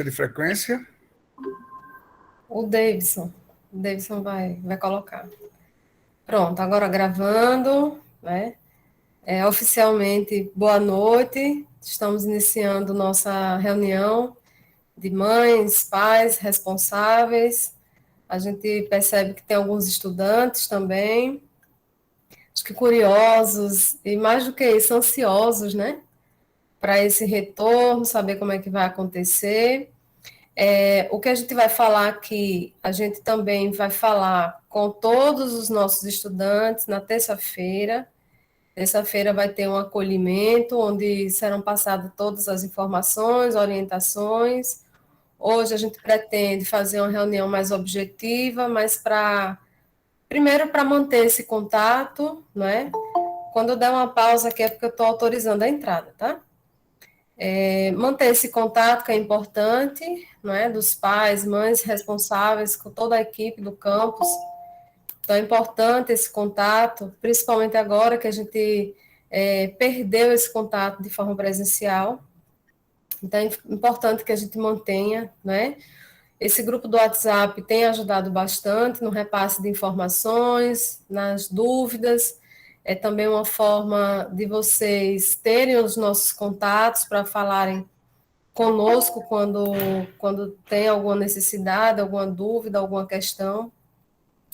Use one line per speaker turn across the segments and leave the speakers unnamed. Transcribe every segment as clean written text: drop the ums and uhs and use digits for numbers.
de frequência.
O Davidson. O Davidson vai colocar. Pronto, agora gravando, né? Oficialmente, boa noite. Estamos iniciando nossa reunião de mães, pais, responsáveis. A gente percebe que tem alguns estudantes também, acho que curiosos e, mais do que isso, ansiosos, né? Para esse retorno, saber como é que vai acontecer. O que a gente vai falar aqui, a gente também vai falar com todos os nossos estudantes na terça-feira. Terça-feira vai ter um acolhimento, onde serão passadas todas as informações, orientações. Hoje a gente pretende fazer uma reunião mais objetiva, mas primeiro para manter esse contato, não é? Quando eu der uma pausa aqui é porque eu estou autorizando a entrada, tá? Manter esse contato que é importante, não é? Dos pais, mães responsáveis, com toda a equipe do campus. Então é importante esse contato, principalmente agora que a gente perdeu esse contato de forma presencial. Então é importante que a gente mantenha, né? Esse grupo do WhatsApp tem ajudado bastante no repasse de informações, nas dúvidas. É também uma forma de vocês terem os nossos contatos para falarem conosco quando tem alguma necessidade, alguma dúvida, alguma questão.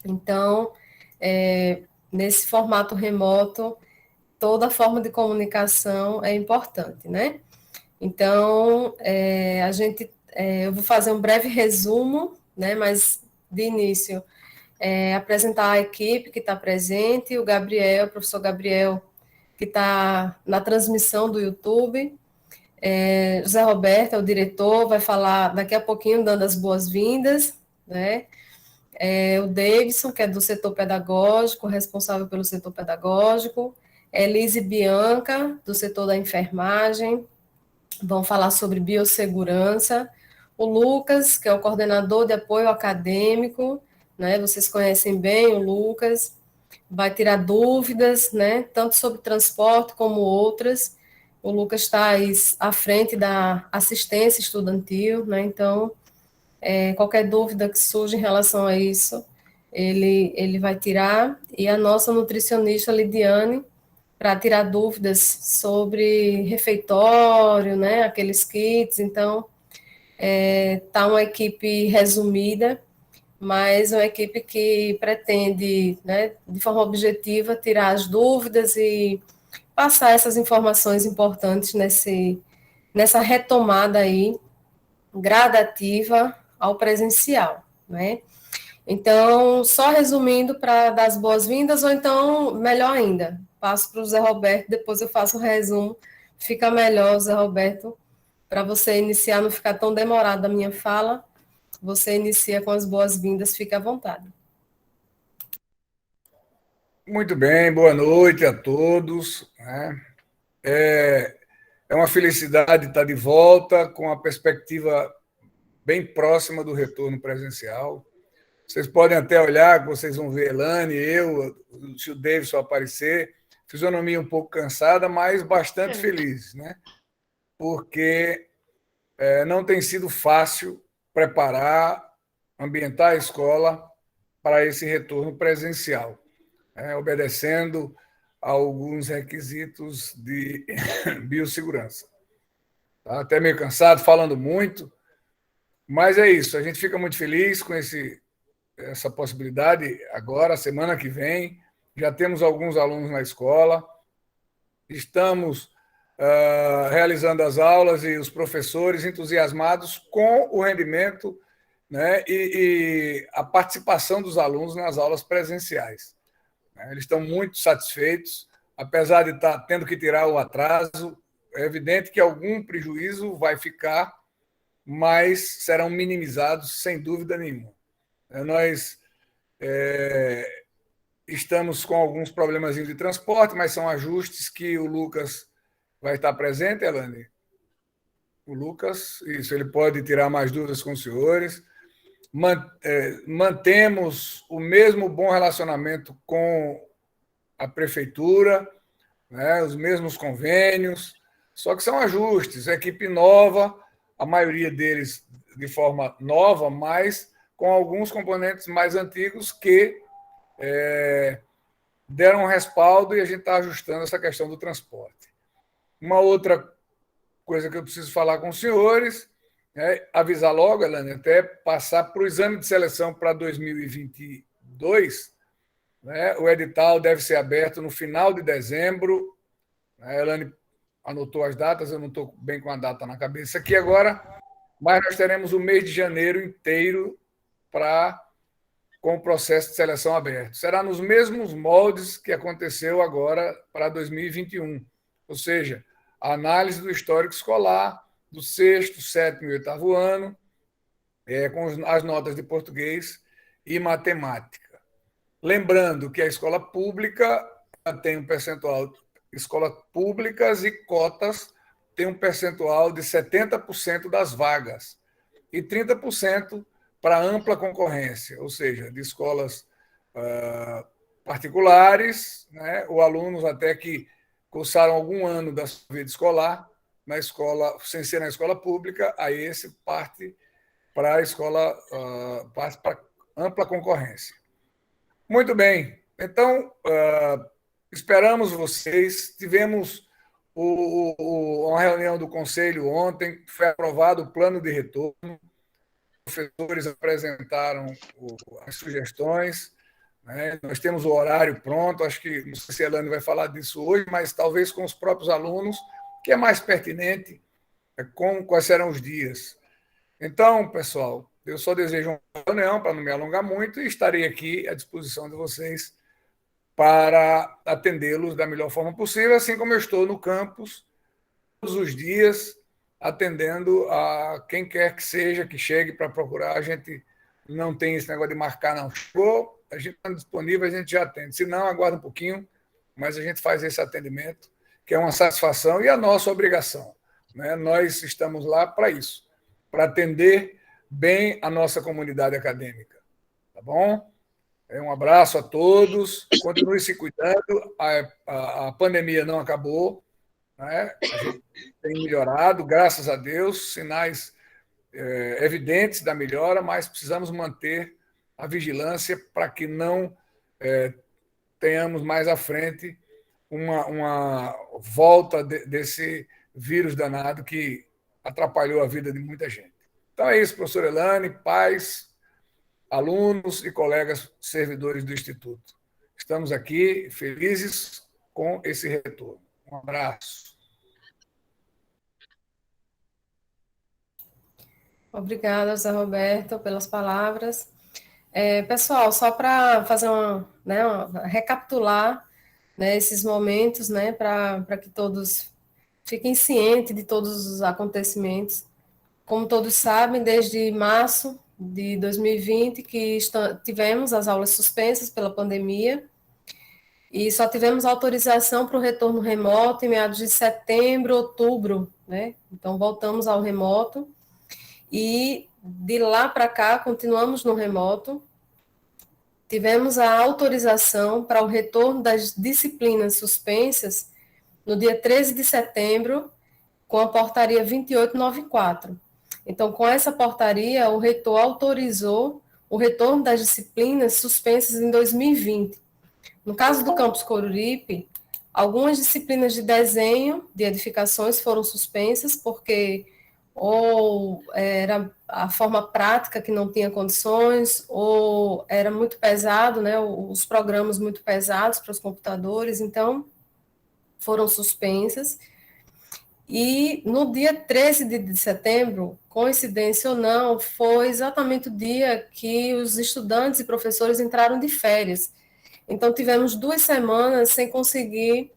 Então, nesse formato remoto, toda forma de comunicação é importante, né? Então, eu vou fazer um breve resumo, né? Mas de início, apresentar a equipe que está presente, o professor Gabriel, que está na transmissão do YouTube. José Roberto é o diretor, vai falar daqui a pouquinho, dando as boas-vindas, né? O Davidson, que é do setor pedagógico, responsável pelo setor pedagógico, Elise e Bianca, do setor da enfermagem, vão falar sobre biossegurança, o Lucas, que é o coordenador de apoio acadêmico, né? Vocês conhecem bem o Lucas, vai tirar dúvidas, né? Tanto sobre transporte como outras. O Lucas está à frente da assistência estudantil, né? Então, qualquer dúvida que surja em relação a isso, ele vai tirar. E a nossa nutricionista, Lidiane, para tirar dúvidas sobre refeitório, né, aqueles kits. Então, tá uma equipe resumida, mas uma equipe que pretende, né, de forma objetiva, tirar as dúvidas e passar essas informações importantes nessa retomada aí gradativa ao presencial, né? Então, só resumindo para dar as boas-vindas, ou então, melhor ainda, passo para o Zé Roberto, depois eu faço o resumo, fica melhor, Zé Roberto, para você iniciar, não ficar tão demorado a minha fala, você inicia com as boas-vindas, fica à vontade.
Muito bem, boa noite a todos. Né? É uma felicidade estar de volta com a perspectiva bem próxima do retorno presencial. Vocês podem até olhar, vocês vão ver Elane, eu, o tio Davidson aparecer, fisionomia um pouco cansada, mas bastante feliz, né? Porque não tem sido fácil preparar, ambientar a escola para esse retorno presencial, obedecendo a alguns requisitos de biossegurança. Tá até meio cansado, falando muito, mas é isso, a gente fica muito feliz com essa possibilidade agora, semana que vem, já temos alguns alunos na escola, estamos realizando as aulas e os professores entusiasmados com o rendimento, né, e a participação dos alunos nas aulas presenciais. Eles estão muito satisfeitos, apesar de estar tendo que tirar o atraso, é evidente que algum prejuízo vai ficar, mas serão minimizados sem dúvida nenhuma. Nós estamos com alguns problemas de transporte, mas são ajustes que o Lucas vai estar presente, Elane? O Lucas, isso, ele pode tirar mais dúvidas com os senhores. Mantemos o mesmo bom relacionamento com a prefeitura, né, os mesmos convênios, só que são ajustes, equipe nova, a maioria deles de forma nova, mas com alguns componentes mais antigos que deram um respaldo e a gente está ajustando essa questão do transporte. Uma outra coisa que eu preciso falar com os senhores é avisar logo, Elane, até passar para o exame de seleção para 2022. Né? O edital deve ser aberto no final de dezembro. A Elane anotou as datas, eu não estou bem com a data na cabeça aqui agora, mas nós teremos o mês de janeiro inteiro com o processo de seleção aberto. Será nos mesmos moldes que aconteceu agora para 2021, ou seja, a análise do histórico escolar do sexto, sétimo e oitavo ano, com as notas de português e matemática. Lembrando que a escola pública tem um percentual, escolas públicas e cotas tem um percentual de 70% das vagas e 30% para ampla concorrência, ou seja, de escolas particulares, né, ou alunos até que cursaram algum ano da sua vida escolar na escola, sem ser na escola pública, aí esse parte para a escola, parte para ampla concorrência. Muito bem, então esperamos vocês. Tivemos uma reunião do Conselho ontem, foi aprovado o plano de retorno, os professores apresentaram as sugestões, né? Nós temos o horário pronto, acho que não sei se a Elane vai falar disso hoje, mas talvez com os próprios alunos, que é mais pertinente, quais serão os dias. Então, pessoal, eu só desejo uma reunião para não me alongar muito e estarei aqui à disposição de vocês para atendê-los da melhor forma possível, assim como eu estou no campus todos os dias atendendo a quem quer que seja que chegue para procurar. A gente não tem esse negócio de marcar, não. Chegou, a gente está disponível, a gente já atende. Se não, aguarda um pouquinho, mas a gente faz esse atendimento, que é uma satisfação e a nossa obrigação. Né? Nós estamos lá para isso, para atender bem a nossa comunidade acadêmica. Tá bom? Um abraço a todos, continue se cuidando, a pandemia não acabou, né? A gente tem melhorado, graças a Deus, sinais evidentes da melhora, mas precisamos manter a vigilância para que não tenhamos mais à frente uma volta desse vírus danado que atrapalhou a vida de muita gente. Então é isso, professora Elane, pais, alunos e colegas servidores do Instituto. Estamos aqui felizes com esse retorno. Um abraço.
Obrigada, José Roberto, pelas palavras. Pessoal, só para fazer recapitular, né, esses momentos, né, para que todos fiquem cientes de todos os acontecimentos. Como todos sabem, desde março de 2020 que tivemos as aulas suspensas pela pandemia e só tivemos autorização para o retorno remoto em meados de setembro, outubro, né? Então voltamos ao remoto e de lá para cá continuamos no remoto. Tivemos a autorização para o retorno das disciplinas suspensas no dia 13 de setembro, com a portaria 2894. Então, com essa portaria, o reitor autorizou o retorno das disciplinas suspensas em 2020. No caso do campus Coruripe, algumas disciplinas de desenho de edificações foram suspensas porque ou era a forma prática que não tinha condições, ou era muito pesado, né, os programas muito pesados para os computadores, então foram suspensas. E no dia 13 de setembro, coincidência ou não, foi exatamente o dia que os estudantes e professores entraram de férias. Então, tivemos 2 semanas sem conseguir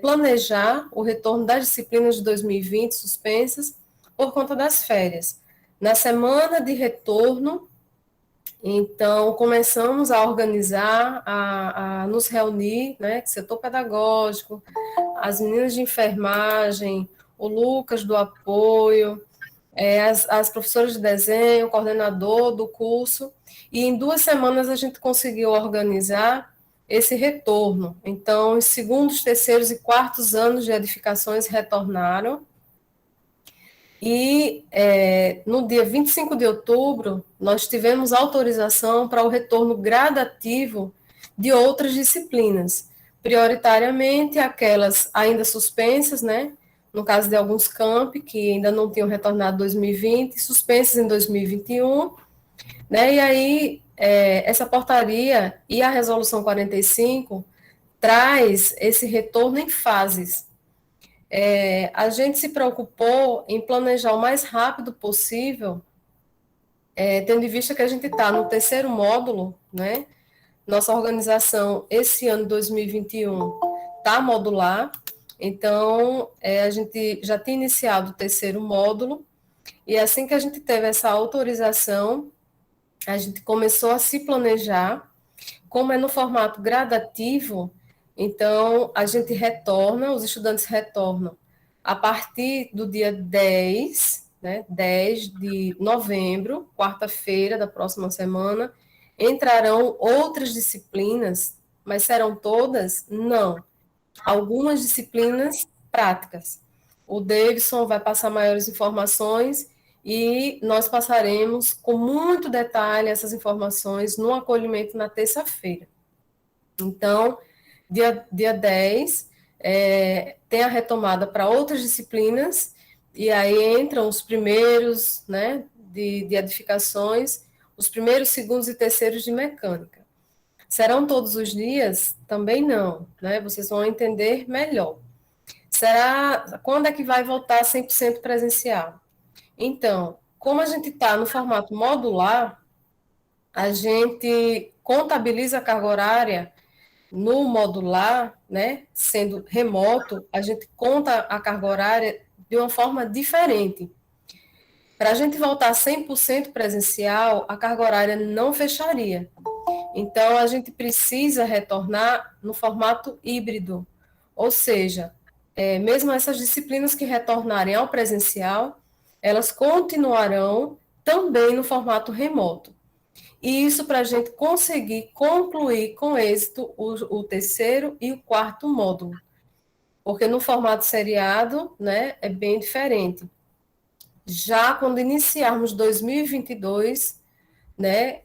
planejar o retorno das disciplinas de 2020 suspensas por conta das férias. Na semana de retorno, então, começamos a organizar, a nos reunir, né, setor pedagógico, as meninas de enfermagem, o Lucas do apoio, as professoras de desenho, o coordenador do curso, e em 2 semanas a gente conseguiu organizar esse retorno. Então, os segundos, terceiros e quartos anos de edificações retornaram, E no dia 25 de outubro, nós tivemos autorização para o retorno gradativo de outras disciplinas, prioritariamente aquelas ainda suspensas, né? No caso de alguns campi que ainda não tinham retornado em 2020, suspensas em 2021, né? E aí, essa portaria e a resolução 45 traz esse retorno em fases. A gente se preocupou em planejar o mais rápido possível, tendo em vista que a gente está no terceiro módulo, né? Nossa organização, esse ano 2021, está modular, então a gente já tinha iniciado o terceiro módulo, e assim que a gente teve essa autorização, a gente começou a se planejar. Como é no formato gradativo, então a gente retorna, os estudantes retornam a partir do dia 10, né, 10 de novembro, quarta-feira da próxima semana, entrarão outras disciplinas, mas serão todas? Não. Algumas disciplinas práticas. O Davidson vai passar maiores informações e nós passaremos com muito detalhe essas informações no acolhimento na terça-feira. Então, dia 10, tem a retomada para outras disciplinas, e aí entram os primeiros, né, de edificações, os primeiros, segundos e terceiros de mecânica. Serão todos os dias? Também não, né? Vocês vão entender melhor. Quando é que vai voltar 100% presencial? Então, como a gente está no formato modular, a gente contabiliza a carga horária no modular, né? Sendo remoto, a gente conta a carga horária de uma forma diferente. Para a gente voltar 100% presencial, a carga horária não fecharia. Então, a gente precisa retornar no formato híbrido, ou seja, mesmo essas disciplinas que retornarem ao presencial, elas continuarão também no formato remoto. E isso para a gente conseguir concluir com êxito o terceiro e o quarto módulo, porque no formato seriado, né, é bem diferente. Já quando iniciarmos 2022, né,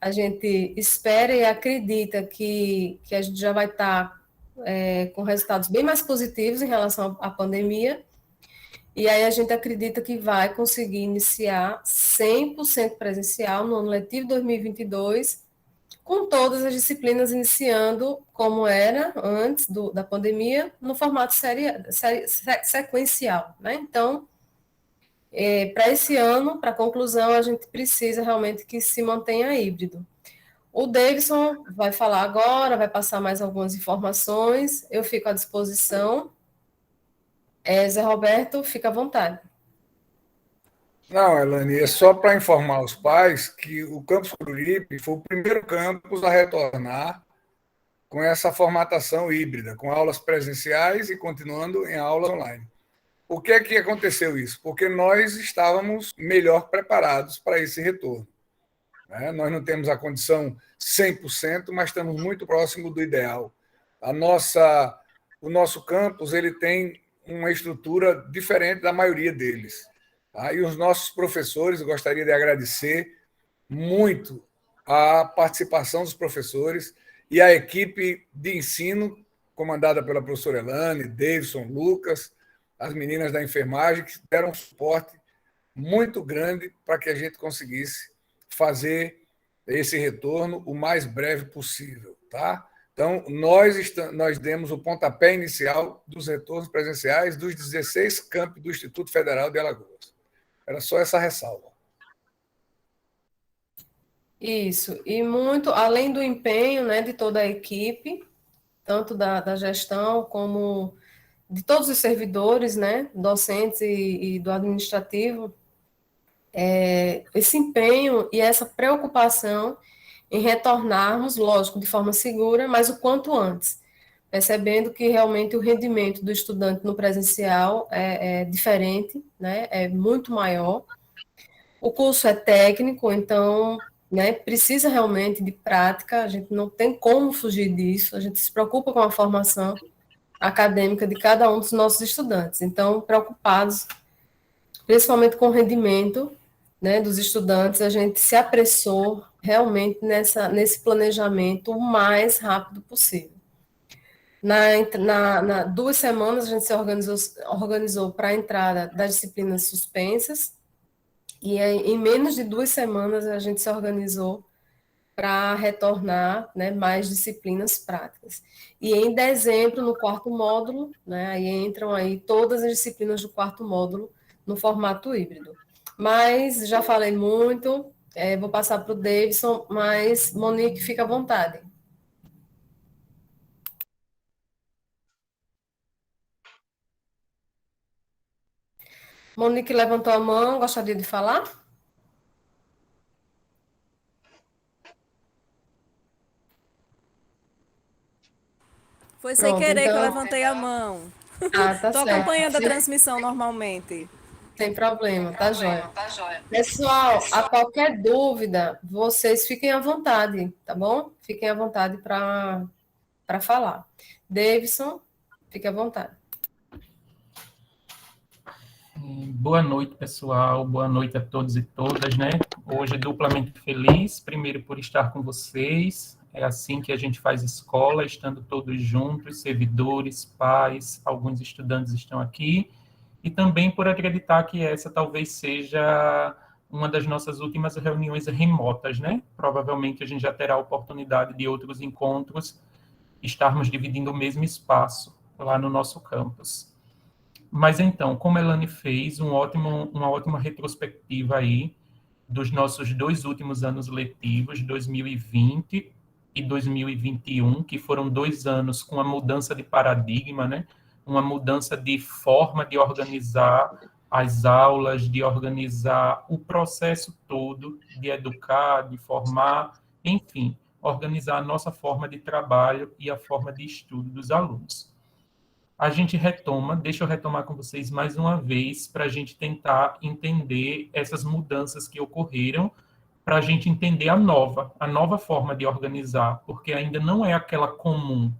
a gente espera e acredita que a gente já vai estar com resultados bem mais positivos em relação à pandemia, e aí a gente acredita que vai conseguir iniciar 100% presencial no ano letivo 2022, com todas as disciplinas iniciando como era antes da pandemia, no formato sequencial, né? Então, para esse ano, para conclusão, a gente precisa realmente que se mantenha híbrido. O Davidson vai falar agora, vai passar mais algumas informações, eu fico à disposição. Zé Roberto, fica à vontade.
Não, Elane, é só para informar os pais que o campus Coruripe foi o primeiro campus a retornar com essa formatação híbrida, com aulas presenciais e continuando em aulas online. Por que é que aconteceu isso? Porque nós estávamos melhor preparados para esse retorno. Né? Nós não temos a condição 100%, mas estamos muito próximo do ideal. O nosso campus ele tem uma estrutura diferente da maioria deles. Tá? E os nossos professores, eu gostaria de agradecer muito a participação dos professores e a equipe de ensino, comandada pela professora Elane, Davidson, Lucas, as meninas da enfermagem, que deram um suporte muito grande para que a gente conseguisse fazer esse retorno o mais breve possível. Tá? Então, nós demos o pontapé inicial dos retornos presenciais dos 16 campi do Instituto Federal de Alagoas. Era só essa ressalva.
Isso, e muito, além do empenho, né, de toda a equipe, tanto da gestão como de todos os servidores, né, docentes e do administrativo, esse empenho e essa preocupação em retornarmos, lógico, de forma segura, mas o quanto antes, percebendo que realmente o rendimento do estudante no presencial é diferente, né, é muito maior. O curso é técnico, então, né, precisa realmente de prática, a gente não tem como fugir disso, a gente se preocupa com a formação acadêmica de cada um dos nossos estudantes. Então, preocupados principalmente com o rendimento, né, dos estudantes, a gente se apressou realmente nesse planejamento o mais rápido possível. Na 2 semanas, a gente se organizou para a entrada das disciplinas suspensas, e aí, em menos de 2 semanas, a gente se organizou para retornar, né, mais disciplinas práticas. E em dezembro, no quarto módulo, né, aí entram aí todas as disciplinas do quarto módulo no formato híbrido. Mas já falei muito, vou passar para o Davidson, mas Monique, fica à vontade. Monique levantou a mão, gostaria de falar?
Foi sem
Pronto,
querer que eu
então.
levantei a mão.
Tá
Estou
certo.
acompanhando a transmissão normalmente.
Sem problema, tá joia. Pessoal, a qualquer dúvida, vocês fiquem à vontade, tá bom? Fiquem à vontade para falar. Davidson, fique à vontade.
Boa noite, pessoal. Boa noite a todos e todas, né? Hoje duplamente feliz, primeiro por estar com vocês. É assim que a gente faz escola, estando todos juntos, servidores, pais, alguns estudantes estão aqui, e também por acreditar que essa talvez seja uma das nossas últimas reuniões remotas, né? Provavelmente a gente já terá a oportunidade de outros encontros, estarmos dividindo o mesmo espaço lá no nosso campus. Mas então, como a Elane fez uma ótima retrospectiva aí dos nossos 2 últimos anos letivos, 2020 e 2021, que foram 2 anos com uma mudança de paradigma, né? Uma mudança de forma de organizar as aulas, de organizar o processo todo, de educar, de formar, enfim, organizar a nossa forma de trabalho e a forma de estudo dos alunos. A gente retoma, deixa eu retomar com vocês mais uma vez, para a gente tentar entender essas mudanças que ocorreram, para a gente entender a nova forma de organizar, porque ainda não é aquela comum.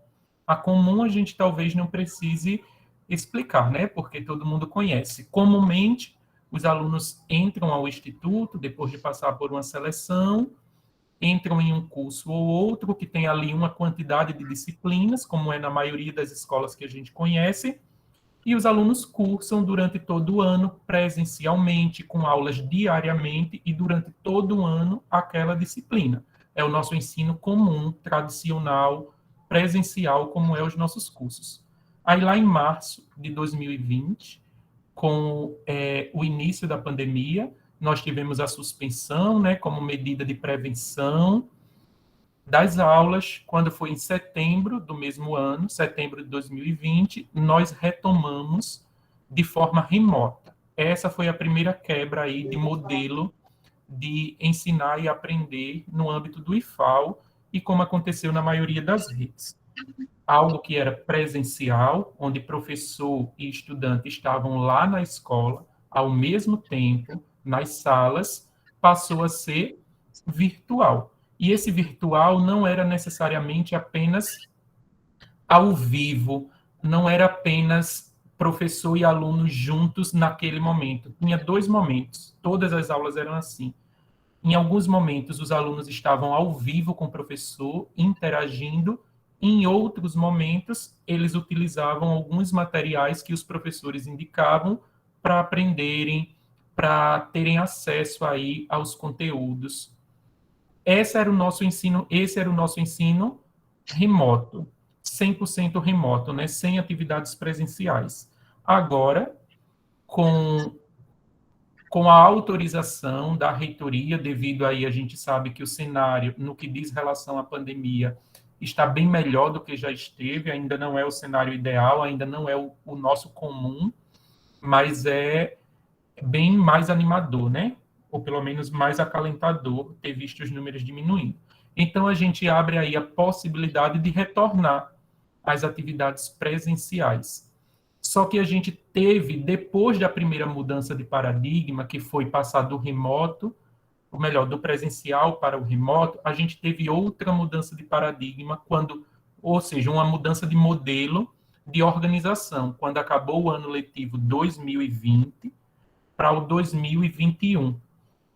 A comum a gente talvez não precise explicar, né? Porque todo mundo conhece. Comumente, os alunos entram ao instituto depois de passar por uma seleção, entram em um curso ou outro que tem ali uma quantidade de disciplinas, como é na maioria das escolas que a gente conhece, e os alunos cursam durante todo o ano presencialmente, com aulas diariamente e durante todo o ano aquela disciplina. É o nosso ensino comum, tradicional, presencial, como é os nossos cursos. Aí lá em março de 2020, com o início da pandemia, nós tivemos a suspensão, né, como medida de prevenção das aulas. Quando foi em setembro do mesmo ano, setembro de 2020, nós retomamos de forma remota. Essa foi a primeira quebra aí de modelo de ensinar e aprender no âmbito do IFAL e como aconteceu na maioria das redes. Algo que era presencial, onde professor e estudante estavam lá na escola, ao mesmo tempo, nas salas, passou a ser virtual. E esse virtual não era necessariamente apenas ao vivo, não era apenas professor e aluno juntos naquele momento. Tinha 2 momentos, todas as aulas eram assim. Em alguns momentos, os alunos estavam ao vivo com o professor, interagindo. Em outros momentos, eles utilizavam alguns materiais que os professores indicavam para aprenderem, para terem acesso aí aos conteúdos. Esse era o nosso ensino remoto, 100% remoto, né? Sem atividades presenciais. Agora, com a autorização da reitoria, devido aí a gente sabe que o cenário, no que diz relação à pandemia, está bem melhor do que já esteve, ainda não é o cenário ideal, ainda não é o nosso comum, mas é bem mais animador, né? Ou pelo menos mais acalentador ter visto os números diminuindo. Então, a gente abre aí a possibilidade de retornar às atividades presenciais. Só que a gente teve, depois da primeira mudança de paradigma, que foi passar do remoto, ou melhor, do presencial para o remoto, a gente teve outra mudança de paradigma, ou seja, uma mudança de modelo de organização, quando acabou o ano letivo 2020, para o 2021.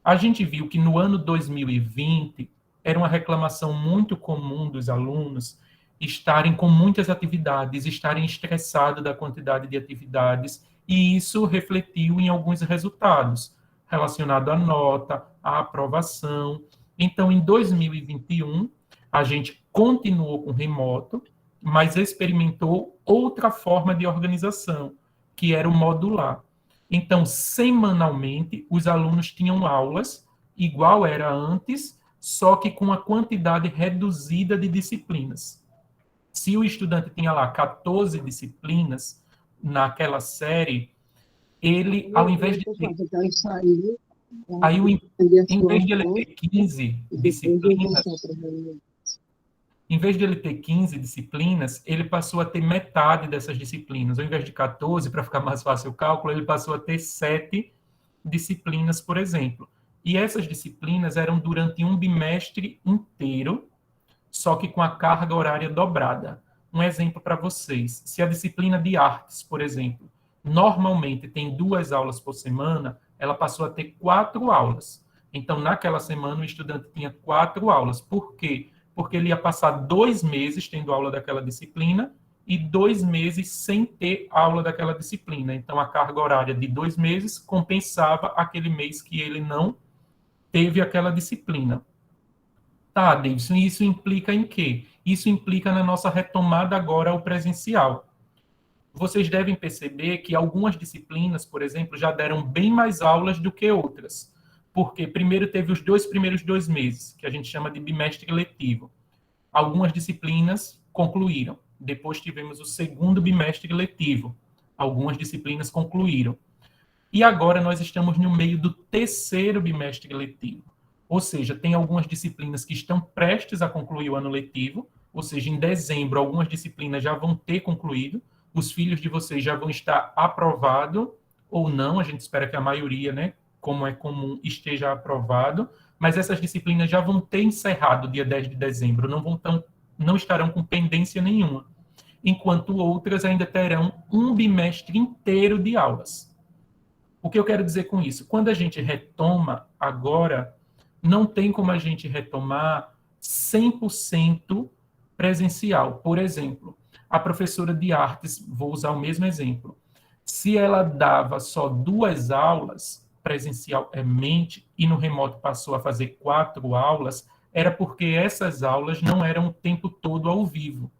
A gente viu que no ano 2020 era uma reclamação muito comum dos alunos estarem com muitas atividades, estarem estressados da quantidade de atividades, e isso refletiu em alguns resultados relacionados à nota, à aprovação. Então, em 2021, a gente continuou com remoto, mas experimentou outra forma de organização, que era o modular. Então, semanalmente, os alunos tinham aulas, igual era antes, só que com a quantidade reduzida de disciplinas. Se o estudante tinha lá 14 disciplinas naquela série, ele, ao invés de ter... Aí, em vez de ele ter 15 disciplinas, ele passou a ter metade dessas disciplinas. Ao invés de 14, para ficar mais fácil o cálculo, ele passou a ter 7 disciplinas, por exemplo. E essas disciplinas eram durante um bimestre inteiro, só que com a carga horária dobrada. Um exemplo para vocês. Se a disciplina de artes, por exemplo, normalmente tem 2 aulas por semana, ela passou a ter 4 aulas. Então, naquela semana, o estudante tinha 4 aulas. Por quê? Porque ele ia passar 2 meses tendo aula daquela disciplina e 2 meses sem ter aula daquela disciplina. Então, a carga horária de 2 meses compensava aquele mês que ele não teve aquela disciplina. Tá, Davidson, e isso implica em quê? Isso implica na nossa retomada agora ao presencial. Vocês devem perceber que algumas disciplinas, por exemplo, já deram bem mais aulas do que outras. Porque primeiro teve os 2 primeiros 2 meses, que a gente chama de bimestre letivo. Algumas disciplinas concluíram. Depois tivemos o segundo bimestre letivo. Algumas disciplinas concluíram. E agora nós estamos no meio do terceiro bimestre letivo. Ou seja, tem algumas disciplinas que estão prestes a concluir o ano letivo, ou seja, em dezembro algumas disciplinas já vão ter concluído, os filhos de vocês já vão estar aprovados ou não, a gente espera que a maioria, né, como é comum, esteja aprovado, mas essas disciplinas já vão ter encerrado dia 10 de dezembro, não estarão com pendência nenhuma, enquanto outras ainda terão um bimestre inteiro de aulas. O que eu quero dizer com isso? Quando a gente retoma agora, não tem como a gente retomar 100% presencial. Por exemplo, a professora de artes, vou usar o mesmo exemplo, se ela dava só 2 aulas presencialmente e no remoto passou a fazer 4 aulas, era porque essas aulas não eram o tempo todo ao vivo.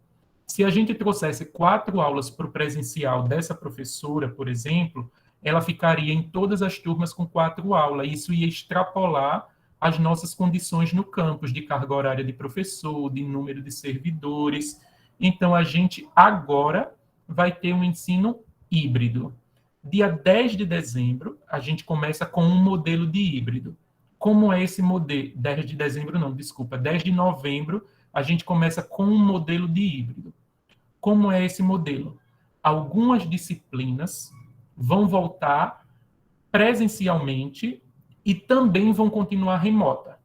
Se a gente trouxesse 4 aulas para o presencial dessa professora, por exemplo, ela ficaria em todas as turmas com 4 aulas. Isso ia extrapolar as nossas condições no campus, de carga horária de professor, de número de servidores. Então, a gente agora vai ter um ensino híbrido. Dia 10 de dezembro, a gente começa com um modelo de híbrido. Como é esse modelo? 10 de dezembro não, desculpa. 10 de novembro, a gente começa com um modelo de híbrido. Como é esse modelo? Algumas disciplinas vão voltar presencialmente e também vão continuar remota.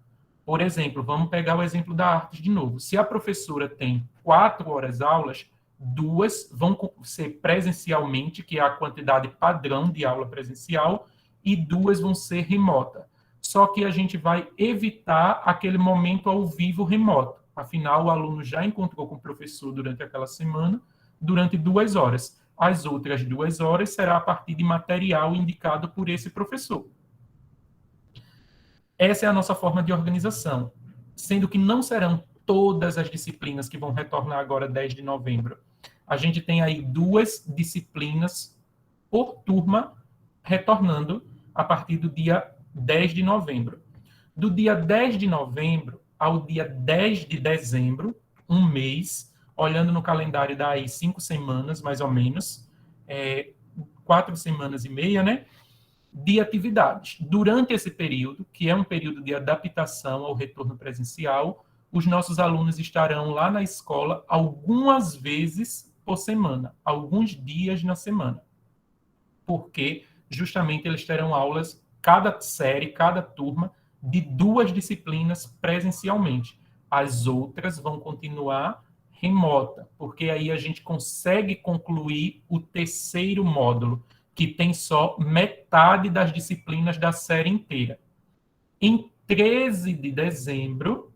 Por exemplo, vamos pegar o exemplo da artes de novo. Se a professora tem 4 horas aulas, 2 vão ser presencialmente, que é a quantidade padrão de aula presencial, e 2 vão ser remota. Só que a gente vai evitar aquele momento ao vivo remoto. Afinal, o aluno já encontrou com o professor durante aquela semana, durante 2 horas. As outras 2 horas será a partir de material indicado por esse professor. Essa é a nossa forma de organização, sendo que não serão todas as disciplinas que vão retornar agora 10 de novembro. A gente tem aí 2 disciplinas por turma retornando a partir do dia 10 de novembro. Do dia 10 de novembro ao dia 10 de dezembro, um mês, olhando no calendário dá aí 5 semanas, mais ou menos, 4 semanas e meia, né? De atividades. Durante esse período, que é um período de adaptação ao retorno presencial, os nossos alunos estarão lá na escola algumas vezes por semana, alguns dias na semana, porque justamente eles terão aulas, cada série, cada turma, de 2 disciplinas presencialmente. As outras vão continuar remota, porque aí a gente consegue concluir o terceiro módulo, que tem só metade das disciplinas da série inteira. Em 13 de dezembro,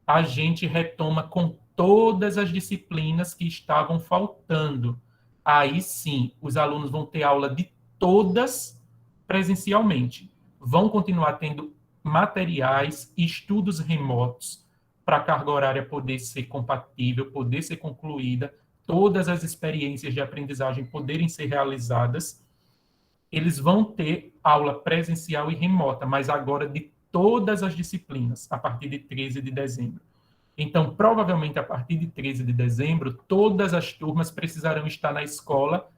a gente retoma com todas as disciplinas que estavam faltando. Aí sim, os alunos vão ter aula de todas presencialmente. Vão continuar tendo materiais, estudos remotos, para a carga horária poder ser compatível, poder ser concluída, todas as experiências de aprendizagem poderem ser realizadas. Eles vão ter aula presencial e remota, mas agora de todas as disciplinas, a partir de 13 de dezembro. Então, provavelmente, a partir de 13 de dezembro, todas as turmas precisarão estar na escola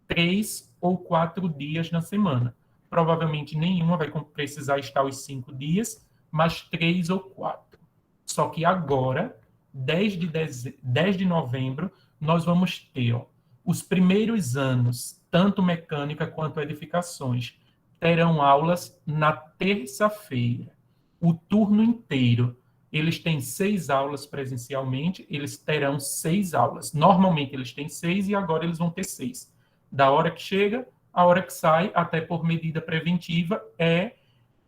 3 ou 4 dias na semana. Provavelmente nenhuma vai precisar estar os 5 dias, mas 3 ou 4. Só que agora, 10 de novembro, nós vamos ter os primeiros anos, tanto mecânica quanto edificações, terão aulas na terça-feira. O turno inteiro. Eles têm 6 aulas presencialmente, eles terão 6 aulas. Normalmente eles têm 6 e agora eles vão ter 6. Da hora que chega, a hora que sai, até por medida preventiva, é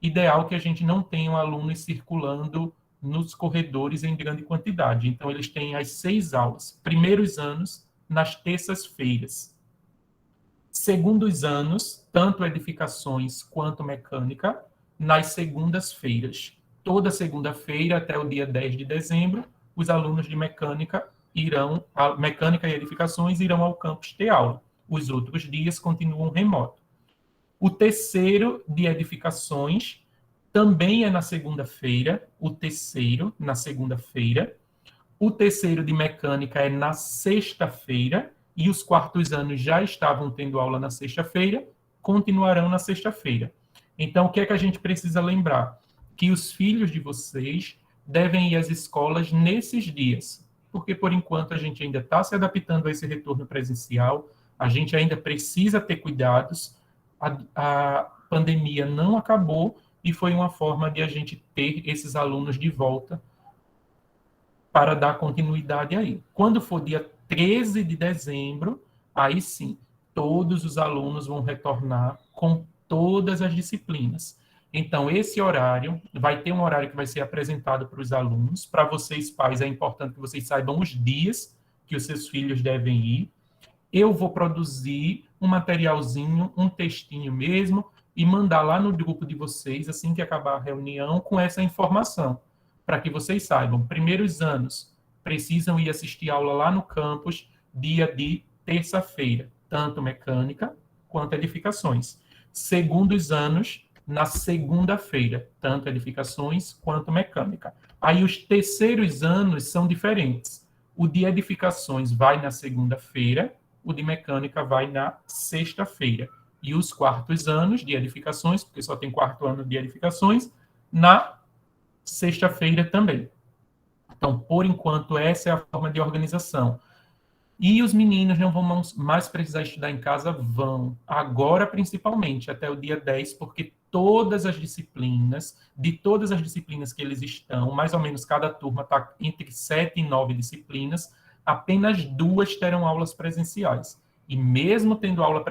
ideal que a gente não tenha alunos circulando nos corredores em grande quantidade. Então, eles têm as 6 aulas. Primeiros anos, nas terças-feiras. Segundos anos, tanto edificações quanto mecânica, nas segundas-feiras. Toda segunda-feira, até o dia 10 de dezembro, os alunos de mecânica e edificações irão ao campus ter aula. Os outros dias continuam remoto. O terceiro de edificações também é na segunda-feira, o terceiro na segunda-feira. O terceiro de mecânica é na sexta-feira, e os quartos anos já estavam tendo aula na sexta-feira, continuarão na sexta-feira. Então, o que é que a gente precisa lembrar? Que os filhos de vocês devem ir às escolas nesses dias, porque, por enquanto, a gente ainda está se adaptando a esse retorno presencial, a gente ainda precisa ter cuidados, a pandemia não acabou e foi uma forma de a gente ter esses alunos de volta para dar continuidade aí. Quando for dia 13 de dezembro, aí sim, todos os alunos vão retornar com todas as disciplinas. Então, esse horário, vai ter um horário que vai ser apresentado para os alunos. Para vocês, pais, é importante que vocês saibam os dias que os seus filhos devem ir. Eu vou produzir um materialzinho, um textinho mesmo, e mandar lá no grupo de vocês, assim que acabar a reunião, com essa informação, para que vocês saibam. Primeiros anos precisam ir assistir aula lá no campus, dia de terça-feira, tanto mecânica quanto edificações. Segundos anos, na segunda-feira, tanto edificações quanto mecânica. Aí os terceiros anos são diferentes. O de edificações vai na segunda-feira, o de mecânica vai na sexta-feira. E os quartos anos de edificações, porque só tem quarto ano de edificações, na sexta-feira também. Então, por enquanto, essa é a forma de organização. E os meninos não vão mais precisar estudar em casa? Vão. Agora, principalmente, até o dia 10, porque todas as disciplinas, de todas as disciplinas que eles estão, mais ou menos cada turma está entre 7 e 9 disciplinas, apenas 2 terão aulas presenciais. E mesmo tendo aula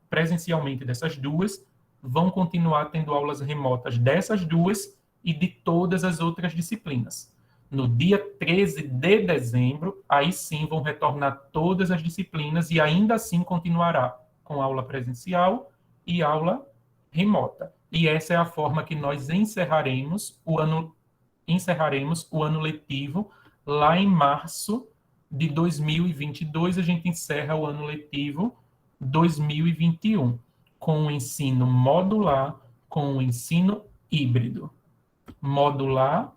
presencialmente dessas 2, vão continuar tendo aulas remotas dessas 2 e de todas as outras disciplinas. No dia 13 de dezembro, aí sim vão retornar todas as disciplinas e ainda assim continuará com aula presencial e aula remota. E essa é a forma que nós encerraremos o ano letivo lá em março de 2022. A gente encerra o ano letivo 2021 com o ensino modular, com o ensino híbrido. Modular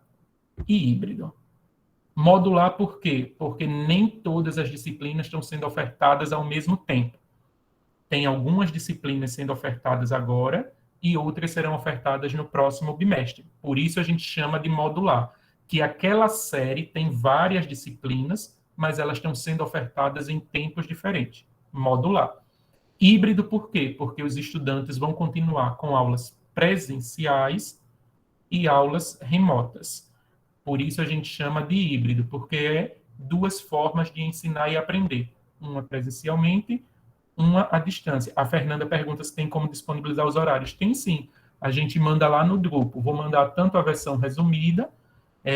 e híbrido. Modular por quê? Porque nem todas as disciplinas estão sendo ofertadas ao mesmo tempo. Tem algumas disciplinas sendo ofertadas agora e outras serão ofertadas no próximo bimestre. Por isso a gente chama de modular, que aquela série tem várias disciplinas, mas elas estão sendo ofertadas em tempos diferentes. Modular. Híbrido por quê? Porque os estudantes vão continuar com aulas presenciais e aulas remotas. Por isso a gente chama de híbrido, porque é 2 formas de ensinar e aprender. Uma presencialmente, uma à distância. A Fernanda pergunta se tem como disponibilizar os horários. Tem sim. A gente manda lá no grupo. Vou mandar tanto a versão resumida,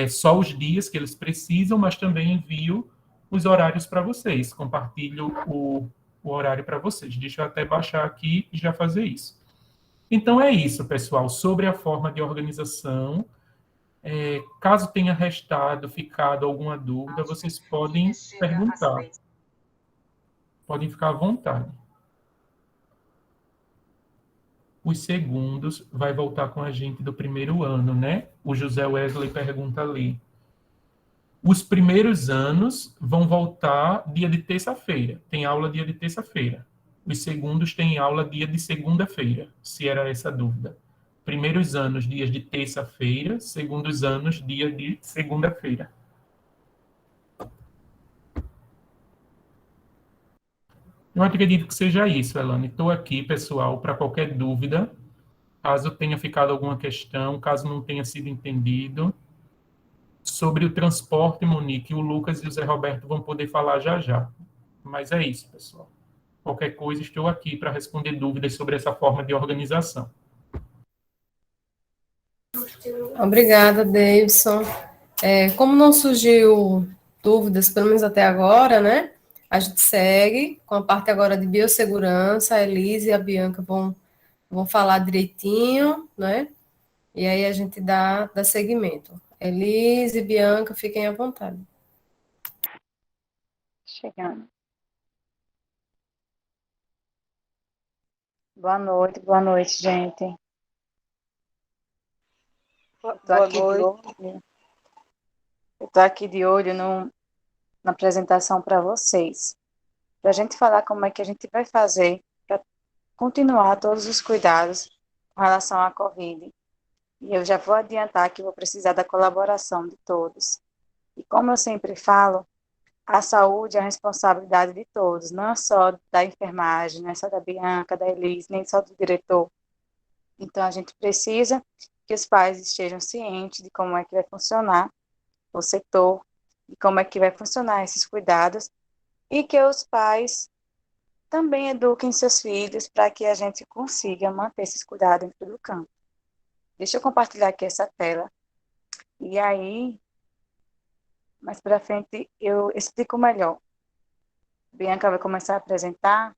só os dias que eles precisam, mas também envio os horários para vocês. Compartilho o horário para vocês. Deixa eu até baixar aqui e já fazer isso. Então é isso, pessoal. Sobre a forma de organização, caso tenha ficado alguma dúvida, vocês podem perguntar. Podem ficar à vontade. Os segundos vai voltar com a gente do primeiro ano, né? O José Wesley pergunta ali. Os primeiros anos vão voltar dia de terça-feira. Tem aula dia de terça-feira. Os segundos têm aula dia de segunda-feira, se era essa a dúvida. Primeiros anos, dias de terça-feira. Segundos anos, dia de segunda-feira. Eu acredito que seja isso, Elane. Estou aqui, pessoal, para qualquer dúvida. Caso tenha ficado alguma questão, caso não tenha sido entendido. Sobre o transporte, Monique, o Lucas e o Zé Roberto vão poder falar já já. Mas é isso, pessoal. Qualquer coisa, estou aqui para responder dúvidas sobre essa forma de organização.
Obrigada, Davidson. Como não surgiu dúvidas, pelo menos até agora, né? A gente segue com a parte agora de biossegurança. A Elise e a Bianca vão falar direitinho, né? E aí a gente dá seguimento. Elise e Bianca, fiquem à vontade.
Chegando. Boa noite, gente. Eu tô aqui de olho na apresentação para vocês, para a gente falar como é que a gente vai fazer para continuar todos os cuidados com relação à Covid. E eu já vou adiantar que vou precisar da colaboração de todos. E como eu sempre falo, a saúde é a responsabilidade de todos, não é só da enfermagem, não é só da Bianca, da Elise, nem só do diretor. Então, a gente precisa que os pais estejam cientes de como é que vai funcionar o setor, e como é que vai funcionar esses cuidados, e que os pais também eduquem seus filhos para que a gente consiga manter esses cuidados dentro do campo. Deixa eu compartilhar aqui essa tela. E aí, mais para frente, eu explico melhor. Bianca vai começar a apresentar.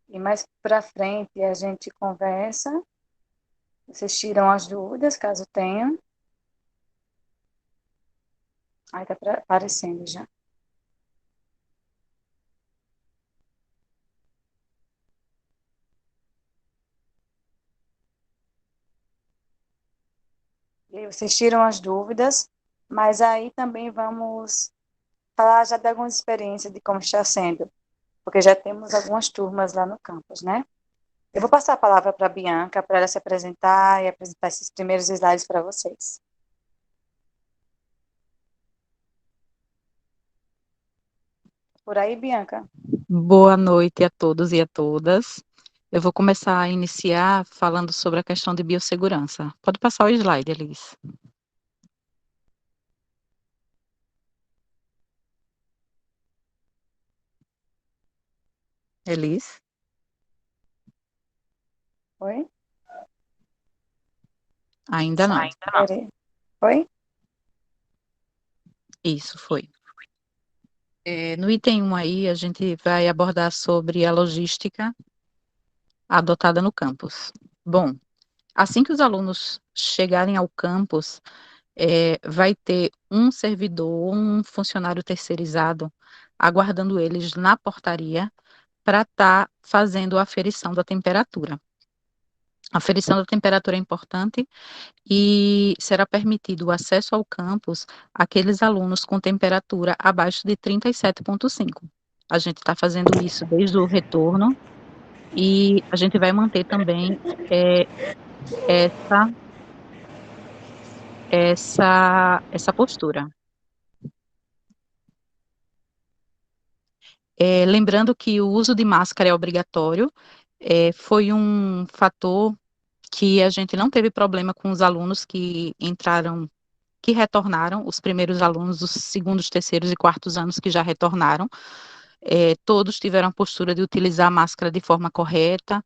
E mais para frente a gente conversa. Vocês tiram as dúvidas, caso tenham. Aí está aparecendo já. E aí vocês tiram as dúvidas, mas aí também vamos falar já de algumas experiências de como está sendo, porque já temos algumas turmas lá no campus, né? Eu vou passar a palavra para a Bianca, para ela se apresentar e apresentar esses primeiros slides para vocês. Por aí, Bianca.
Boa noite a todos e a todas. Eu vou começar a iniciar falando sobre a questão de biossegurança. Pode passar o slide, Elis. Elis?
Oi?
Ainda não.
Oi?
Isso, foi. No item 1 aí, a gente vai abordar sobre a logística adotada no campus. Bom, assim que os alunos chegarem ao campus, vai ter um servidor, um funcionário terceirizado, aguardando eles na portaria para estar fazendo a aferição da temperatura. A aferição da temperatura é importante e será permitido o acesso ao campus àqueles alunos com temperatura abaixo de 37,5. A gente está fazendo isso desde o retorno e a gente vai manter também essa postura. Lembrando que o uso de máscara é obrigatório, foi um fator que a gente não teve problema com os alunos que que retornaram, os primeiros alunos dos segundos, terceiros e quartos anos que já retornaram, todos tiveram a postura de utilizar a máscara de forma correta.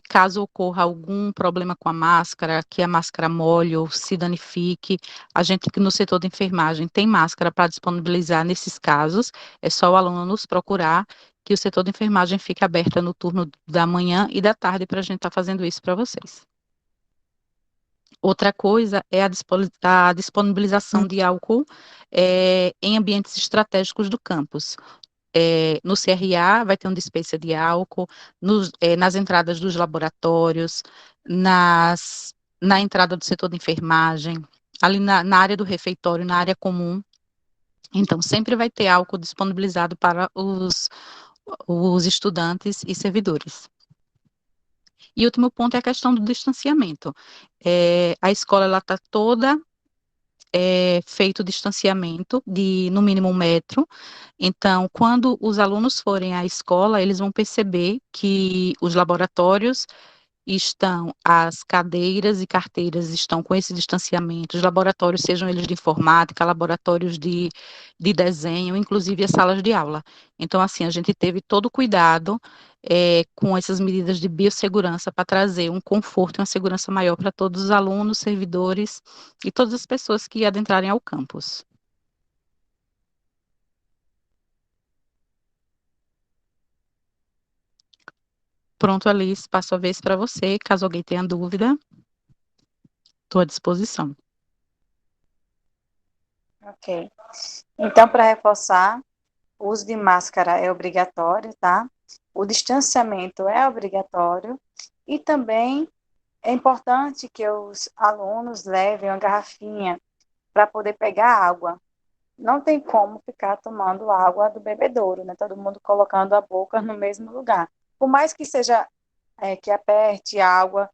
Caso ocorra algum problema com a máscara, que a máscara molhe ou se danifique, a gente que no setor de enfermagem tem máscara para disponibilizar nesses casos, é só o aluno nos procurar, que o setor de enfermagem fica aberto no turno da manhã e da tarde para a gente estar fazendo isso para vocês. Outra coisa é a disponibilização de álcool em ambientes estratégicos do campus. No CRA vai ter um dispenser de álcool, nas entradas dos laboratórios, na entrada do setor de enfermagem, ali na área do refeitório, na área comum. Então, sempre vai ter álcool disponibilizado para os estudantes e servidores. E o último ponto é a questão do distanciamento. A escola está toda feito distanciamento de no mínimo 1 metro. Então, quando os alunos forem à escola, eles vão perceber que os laboratórios as cadeiras e carteiras estão com esse distanciamento, os laboratórios, sejam eles de informática, laboratórios de desenho, inclusive as salas de aula. Então, assim, a gente teve todo o cuidado com essas medidas de biossegurança para trazer um conforto e uma segurança maior para todos os alunos, servidores e todas as pessoas que adentrarem ao campus. Pronto, Alice, passo a vez para você. Caso alguém tenha dúvida, estou à disposição.
Ok. Então, para reforçar, o uso de máscara é obrigatório, tá? O distanciamento é obrigatório e também é importante que os alunos levem uma garrafinha para poder pegar água. Não tem como ficar tomando água do bebedouro, né? Todo mundo colocando a boca no mesmo lugar. Por mais que seja que aperte a água,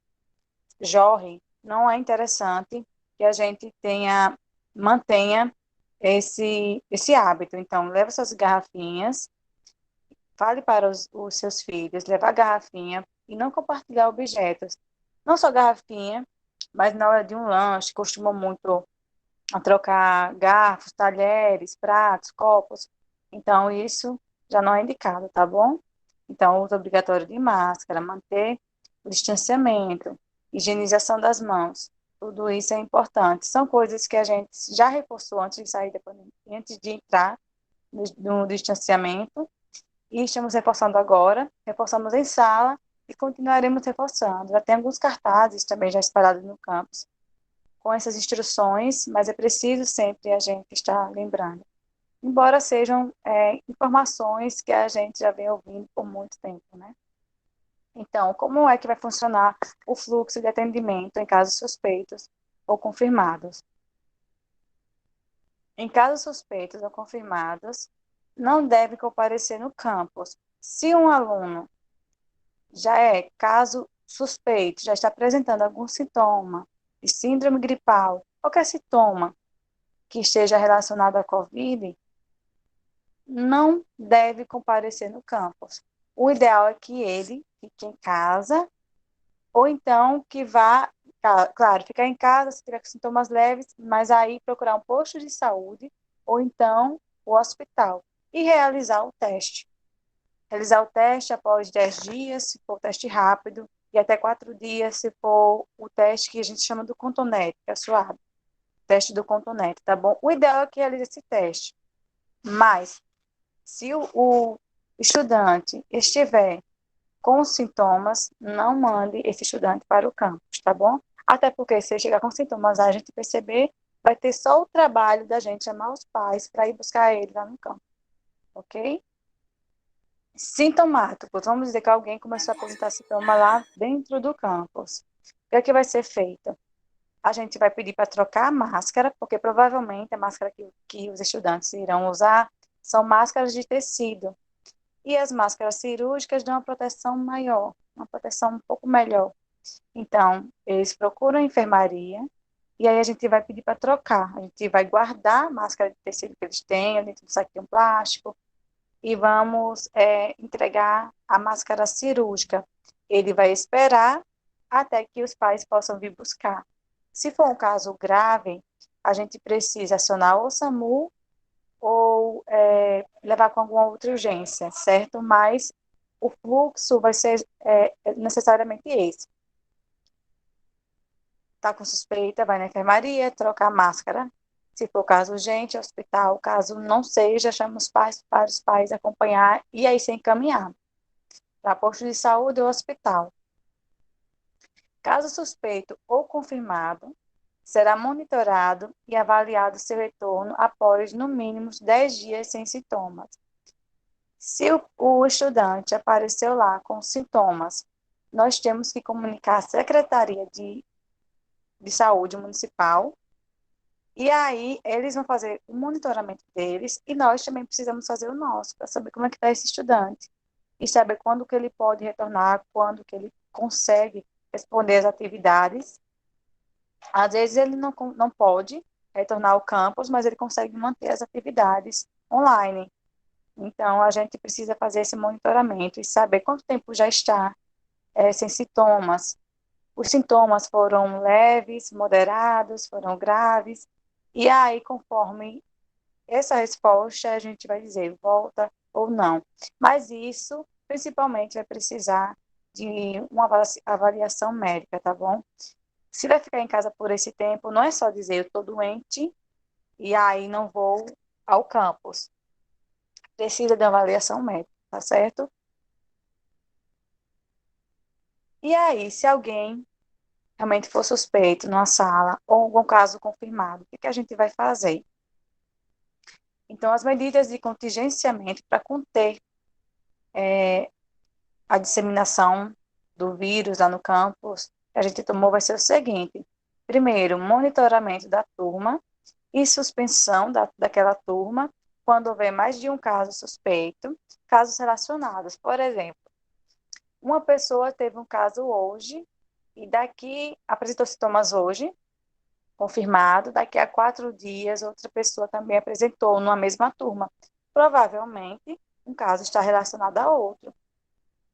jorre, não é interessante que a gente mantenha esse hábito. Então, leva suas garrafinhas, fale para os seus filhos, levar garrafinha e não compartilhar objetos. Não só garrafinha, mas na hora de um lanche, costumam muito a trocar garfos, talheres, pratos, copos. Então, isso já não é indicado, tá bom? Então, uso obrigatório de máscara, manter o distanciamento, higienização das mãos, tudo isso é importante. São coisas que a gente já reforçou antes de sair, antes de entrar no distanciamento, e estamos reforçando agora, reforçamos em sala e continuaremos reforçando. Já tem alguns cartazes também já espalhados no campus, com essas instruções, mas é preciso sempre a gente estar lembrando. Embora sejam informações que a gente já vem ouvindo por muito tempo, né? Então, como é que vai funcionar o fluxo de atendimento em casos suspeitos ou confirmados? Em casos suspeitos ou confirmados, não deve comparecer no campus. Se um aluno já é caso suspeito, já está apresentando algum sintoma de síndrome gripal, qualquer sintoma que esteja relacionado à COVID, não deve comparecer no campus. O ideal é que ele fique em casa, ou então que vá, claro, ficar em casa se tiver sintomas leves, mas aí procurar um posto de saúde, ou então o hospital, e realizar o teste. Realizar o teste após 10 dias, se for teste rápido, e até 4 dias, se for o teste que a gente chama do cotonete, que é suave. Teste do cotonete, tá bom? O ideal é que realize esse teste. Mas, se o estudante estiver com sintomas, não mande esse estudante para o campus, tá bom? Até porque, se ele chegar com sintomas, a gente perceber, vai ter só o trabalho da gente chamar os pais para ir buscar ele lá no campus, ok? Sintomáticos, vamos dizer que alguém começou a apresentar sintoma lá dentro do campus. O que é que vai ser feito? A gente vai pedir para trocar a máscara, porque provavelmente a máscara que os estudantes irão usar são máscaras de tecido. E as máscaras cirúrgicas dão uma proteção maior, uma proteção um pouco melhor. Então, eles procuram a enfermaria e aí a gente vai pedir para trocar. A gente vai guardar a máscara de tecido que eles têm dentro do saquinho plástico e vamos entregar a máscara cirúrgica. Ele vai esperar até que os pais possam vir buscar. Se for um caso grave, a gente precisa acionar o SAMU ou levar com alguma outra urgência, certo? Mas o fluxo vai ser necessariamente esse. Está com suspeita, vai na enfermaria, troca a máscara. Se for caso urgente, hospital. Caso não seja, chama os pais para os pais acompanhar e aí ser encaminhado para posto de saúde ou hospital. Caso suspeito ou confirmado, será monitorado e avaliado seu retorno após, no mínimo, 10 dias sem sintomas. Se o estudante apareceu lá com sintomas, nós temos que comunicar à Secretaria de Saúde Municipal, e aí eles vão fazer o monitoramento deles, e nós também precisamos fazer o nosso, para saber como é que está esse estudante, e saber quando que ele pode retornar, quando que ele consegue responder às atividades. Às vezes ele não pode retornar ao campus, mas ele consegue manter as atividades online. Então, a gente precisa fazer esse monitoramento e saber quanto tempo já está sem sintomas. Os sintomas foram leves, moderados, foram graves, e aí, conforme essa resposta, a gente vai dizer volta ou não. Mas isso, principalmente, vai precisar de uma avaliação médica, tá bom? Se vai ficar em casa por esse tempo, não é só dizer eu estou doente e aí não vou ao campus. Precisa de uma avaliação médica, tá certo? E aí, se alguém realmente for suspeito numa sala ou algum caso confirmado, o que a gente vai fazer? Então, as medidas de contingenciamento para conter a disseminação do vírus lá no campus que a gente tomou vai ser o seguinte: primeiro, monitoramento da turma e suspensão daquela turma quando houver mais de um caso suspeito, casos relacionados. Por exemplo, uma pessoa teve um caso hoje e daqui apresentou sintomas hoje, confirmado, daqui a 4 dias outra pessoa também apresentou numa mesma turma. Provavelmente, um caso está relacionado a outro.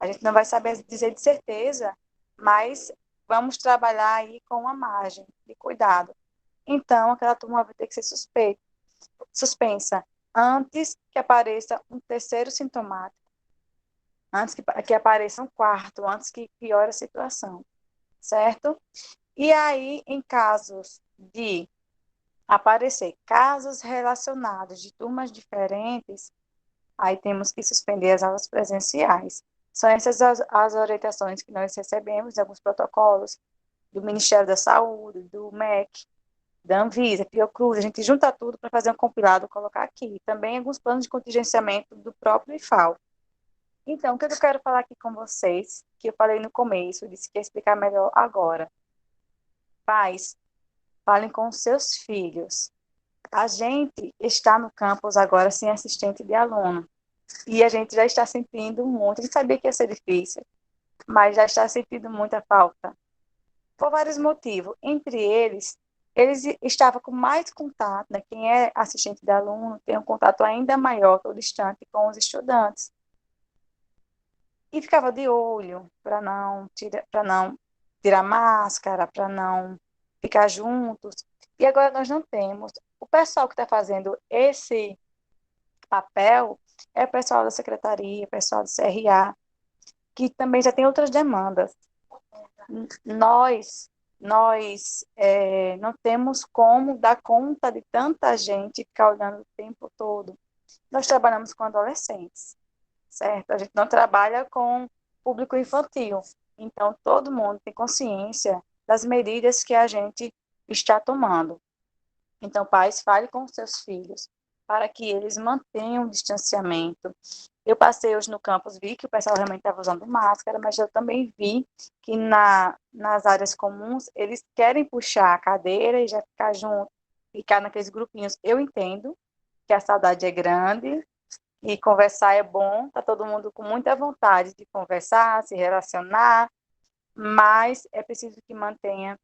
A gente não vai saber dizer de certeza, mas vamos trabalhar aí com uma margem de cuidado. Então, aquela turma vai ter que ser suspensa antes que apareça um terceiro sintomático, antes que apareça um quarto, antes que piore a situação, certo? E aí, em casos de aparecer casos relacionados de turmas diferentes, aí temos que suspender as aulas presenciais. São essas as orientações que nós recebemos de alguns protocolos do Ministério da Saúde, do MEC, da Anvisa, Fiocruz, a gente junta tudo para fazer um compilado e colocar aqui. Também alguns planos de contingenciamento do próprio IFAL. Então, o que eu quero falar aqui com vocês, que eu falei no começo, disse que ia explicar melhor agora. Pais, falem com os seus filhos. A gente está no campus agora sem assistente de aluno. E a gente já está sentindo muito. A gente sabia que ia ser difícil, mas já está sentindo muita falta. Por vários motivos. Entre eles estavam com mais contato, né? Quem é assistente de aluno tem um contato ainda maior ou distante com os estudantes. E ficava de olho para não tirar máscara, para não ficar juntos. E agora nós não temos. O pessoal que está fazendo esse papel é o pessoal da secretaria, o pessoal do CRA, que também já tem outras demandas. Nós não temos como dar conta de tanta gente ficar olhando o tempo todo. Nós trabalhamos com adolescentes, certo? A gente não trabalha com público infantil. Então, todo mundo tem consciência das medidas que a gente está tomando. Então, pais, fale com os seus filhos para que eles mantenham o distanciamento. Eu passei hoje no campus, vi que o pessoal realmente estava usando máscara, mas eu também vi que nas áreas comuns eles querem puxar a cadeira e já ficar junto, ficar naqueles grupinhos. Eu entendo que a saudade é grande e conversar é bom, está todo mundo com muita vontade de conversar, se relacionar, mas é preciso que mantenha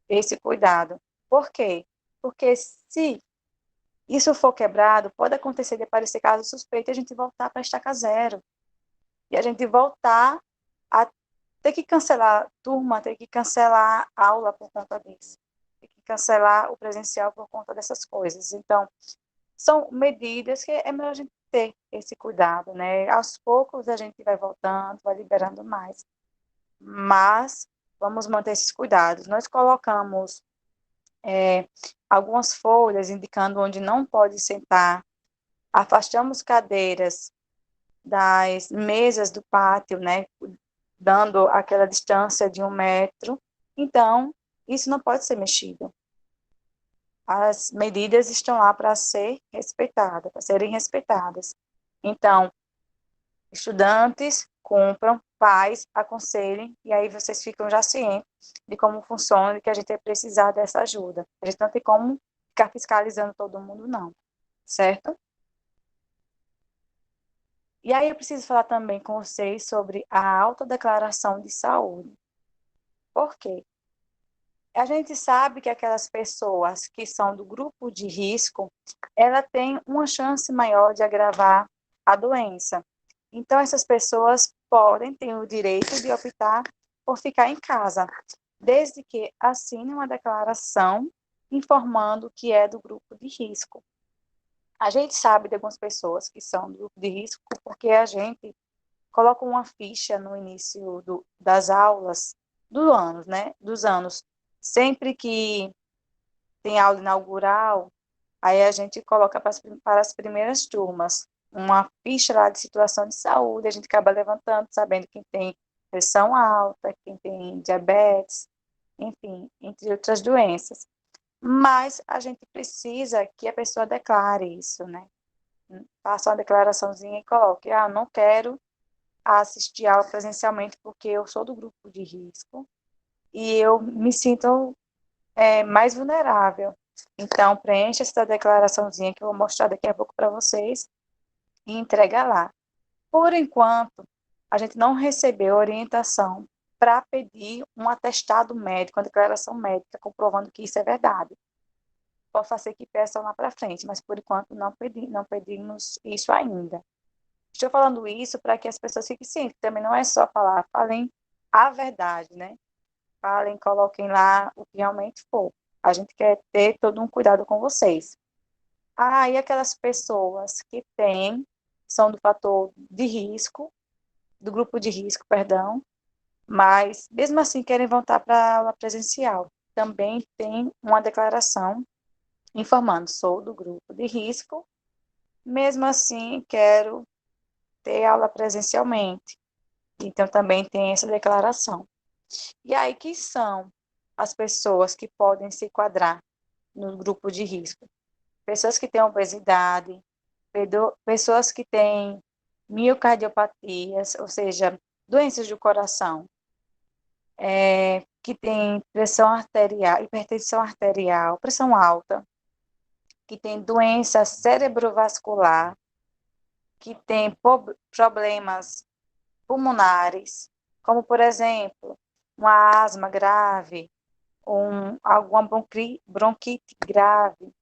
esse cuidado. Por quê? Porque se isso for quebrado, pode acontecer de aparecer caso suspeito e a gente voltar para a estaca zero. E a gente voltar a ter que cancelar turma, ter que cancelar aula por conta disso. Ter que que cancelar o presencial por conta dessas coisas. Então, são medidas que é melhor a gente ter esse cuidado, né? Aos poucos a gente vai voltando, vai liberando mais. Mas vamos manter esses cuidados. Nós colocamos algumas folhas indicando onde não pode sentar, afastamos cadeiras das mesas do pátio, né? Dando aquela distância de 1 metro. Então, isso não pode ser mexido. As medidas estão lá para serem respeitadas. Então, estudantes cumpram, pais aconselhem, e aí vocês ficam já cientes de como funciona e que a gente vai precisar dessa ajuda. A gente não tem como ficar fiscalizando todo mundo, não. Certo? E aí eu preciso falar também com vocês sobre a autodeclaração de saúde. Por quê? A gente sabe que aquelas pessoas que são do grupo de risco, ela tem uma chance maior de agravar a doença. Então, essas pessoas podem ter o direito de optar por ficar em casa, desde que assinem uma declaração informando que é do grupo de risco. A gente sabe de algumas pessoas que são do grupo de risco porque a gente coloca uma ficha no início das aulas dos anos. Sempre que tem aula inaugural, aí a gente coloca para as primeiras turmas uma ficha lá de situação de saúde, a gente acaba levantando, sabendo quem tem pressão alta, quem tem diabetes, enfim, entre outras doenças. Mas a gente precisa que a pessoa declare isso, né? Faça uma declaraçãozinha e coloque, não quero assistir aula presencialmente porque eu sou do grupo de risco e eu me sinto mais vulnerável. Então, preencha essa declaraçãozinha que eu vou mostrar daqui a pouco para vocês e entrega lá. Por enquanto, a gente não recebeu orientação para pedir um atestado médico, uma declaração médica comprovando que isso é verdade. Posso ser que peçam lá para frente, mas por enquanto não pedimos isso ainda. Estou falando isso para que as pessoas fiquem cientes, também não é só falar, falem a verdade, né? Falem, coloquem lá o que realmente for. A gente quer ter todo um cuidado com vocês. E aquelas pessoas que são do fator de risco, do grupo de risco, perdão, mas mesmo assim querem voltar para a aula presencial. Também tem uma declaração informando, sou do grupo de risco, mesmo assim quero ter aula presencialmente. Então também tem essa declaração. E aí, que são as pessoas que podem se enquadrar no grupo de risco? Pessoas que têm obesidade, pessoas que têm miocardiopatias, ou seja, doenças do coração, que têm pressão arterial, hipertensão arterial, pressão alta, que têm doença cerebrovascular, que têm problemas pulmonares, como, por exemplo, uma asma grave, alguma bronquite grave,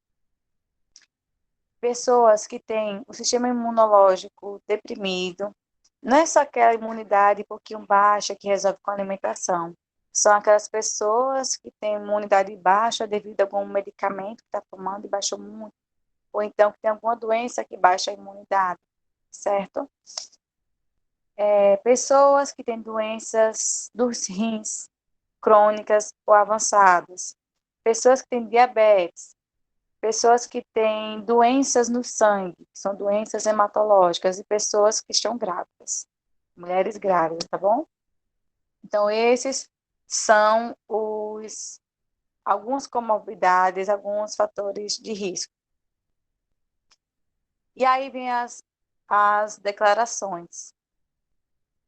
pessoas que têm o sistema imunológico deprimido, não é só aquela imunidade um pouquinho baixa que resolve com a alimentação, são aquelas pessoas que têm imunidade baixa devido a algum medicamento que está tomando e baixou muito, ou então que tem alguma doença que baixa a imunidade, certo? Pessoas que têm doenças dos rins, crônicas ou avançadas, pessoas que têm diabetes, pessoas que têm doenças no sangue, que são doenças hematológicas, e pessoas que estão grávidas, mulheres grávidas, tá bom? Então, esses são algumas comorbidades, alguns fatores de risco. E aí vem as declarações.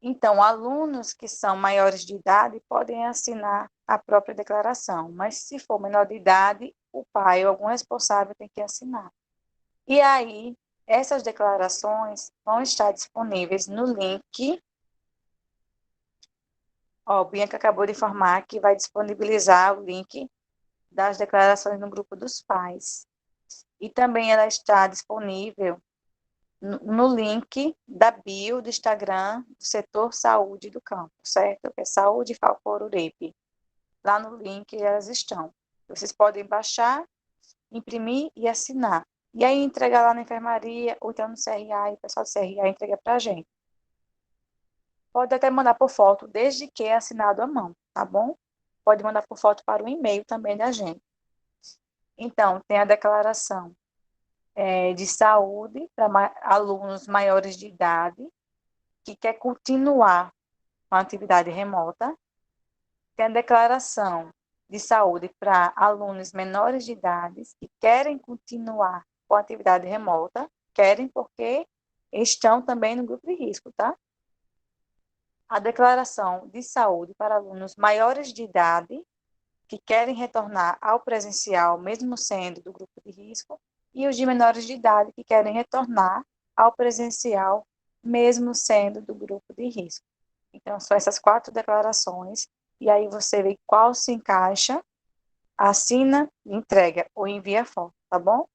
Então, alunos que são maiores de idade podem assinar a própria declaração, mas se for menor de idade, o pai ou algum responsável tem que assinar. E aí, essas declarações vão estar disponíveis no link. Bianca acabou de informar que vai disponibilizar o link das declarações no grupo dos pais. E também ela está disponível no link da bio do Instagram do setor saúde do campo, certo? Que é Saúde Falcor Urepe. Lá no link elas estão. Vocês podem baixar, imprimir e assinar. E aí entregar lá na enfermaria, ou então no CRA, e o pessoal do CRA entrega para a gente. Pode até mandar por foto, desde que é assinado à mão, tá bom? Pode mandar por foto para o e-mail também da gente. Então, tem a declaração de saúde para alunos maiores de idade que quer continuar com a atividade remota. Tem a declaração de saúde para alunos menores de idade que querem continuar com a atividade remota, querem porque estão também no grupo de risco, tá? A declaração de saúde para alunos maiores de idade que querem retornar ao presencial, mesmo sendo do grupo de risco, e os de menores de idade que querem retornar ao presencial, mesmo sendo do grupo de risco. Então, são essas 4 declarações, e aí você vê qual se encaixa, assina, entrega ou envia foto, tá bom?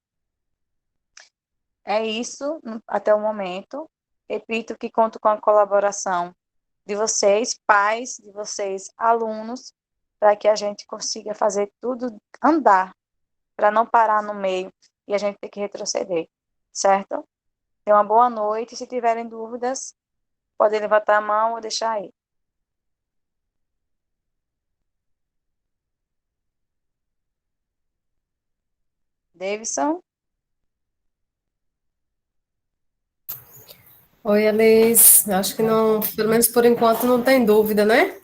É isso até o momento. Repito que conto com a colaboração de vocês, pais, de vocês, alunos, para que a gente consiga fazer tudo andar, para não parar no meio e a gente ter que retroceder, certo? Tenham uma boa noite. Se tiverem dúvidas, podem levantar a mão ou deixar aí. Davidson?
Oi, Alice. Acho que não, pelo menos por enquanto, não tem dúvida, né?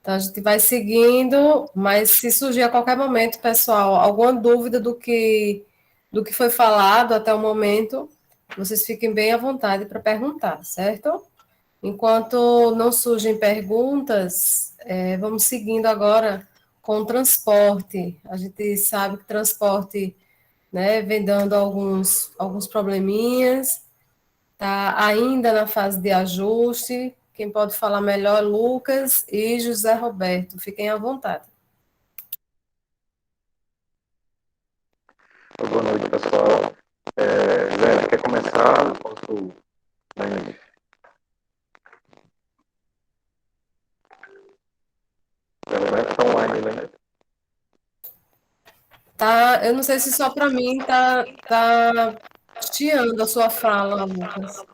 Então a gente vai seguindo, mas se surgir a qualquer momento, pessoal, alguma dúvida do que foi falado até o momento, vocês fiquem bem à vontade para perguntar, certo? Enquanto não surgem perguntas, vamos seguindo agora com o transporte. A gente sabe que transporte, né, vem dando alguns probleminhas, está ainda na fase de ajuste. Quem pode falar melhor, Lucas e José Roberto. Fiquem à vontade.
Boa noite, pessoal. Zé, quer começar? Posso dar início? Zé Roberto está online, né?
Tá, eu não sei se só para mim tá chiando a sua fala, Lucas.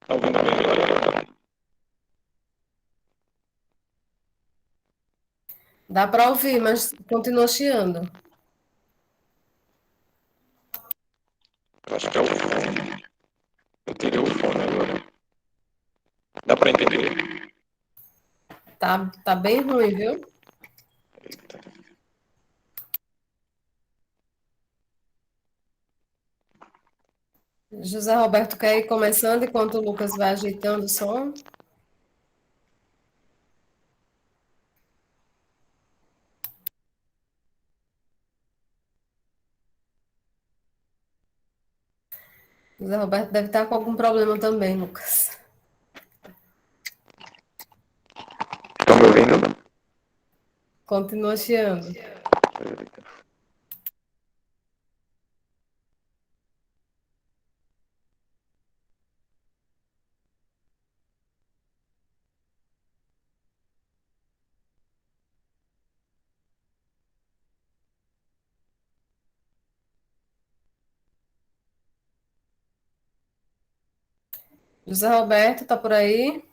Está ouvindo bem?
Dá para ouvir, mas continua chiando.
Eu acho que é o fone. Eu tirei o fone agora. Dá para entender?
Tá bem ruim, viu?
Eita.
José Roberto quer ir começando enquanto o Lucas vai ajeitando o som. José Roberto deve estar com algum problema também, Lucas.
Estão me ouvindo?
Continua chiando.
Eita.
José Roberto, tá por aí?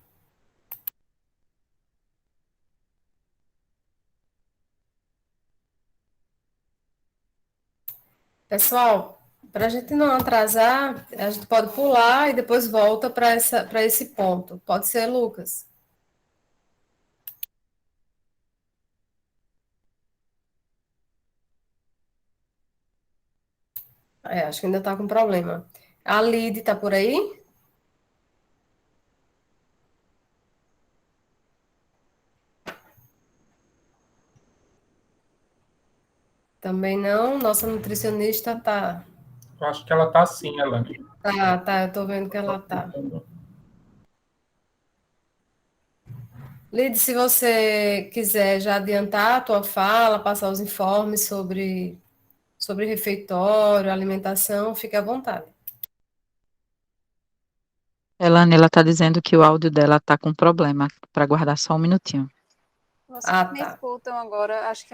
Pessoal, para a gente não atrasar, a gente pode pular e depois volta para esse ponto. Pode ser, Lucas? Acho que ainda está com problema. A Lid está por aí? Também não. Nossa nutricionista tá.
Eu acho que ela está assim, Elane.
Tá, eu tô vendo que ela tá. Lid, se você quiser já adiantar a tua fala, passar os informes sobre refeitório, alimentação, fique à vontade.
Elane, ela está dizendo que o áudio dela está com problema, para guardar só um minutinho.
Vocês me
Tá.
escutam agora? Acho que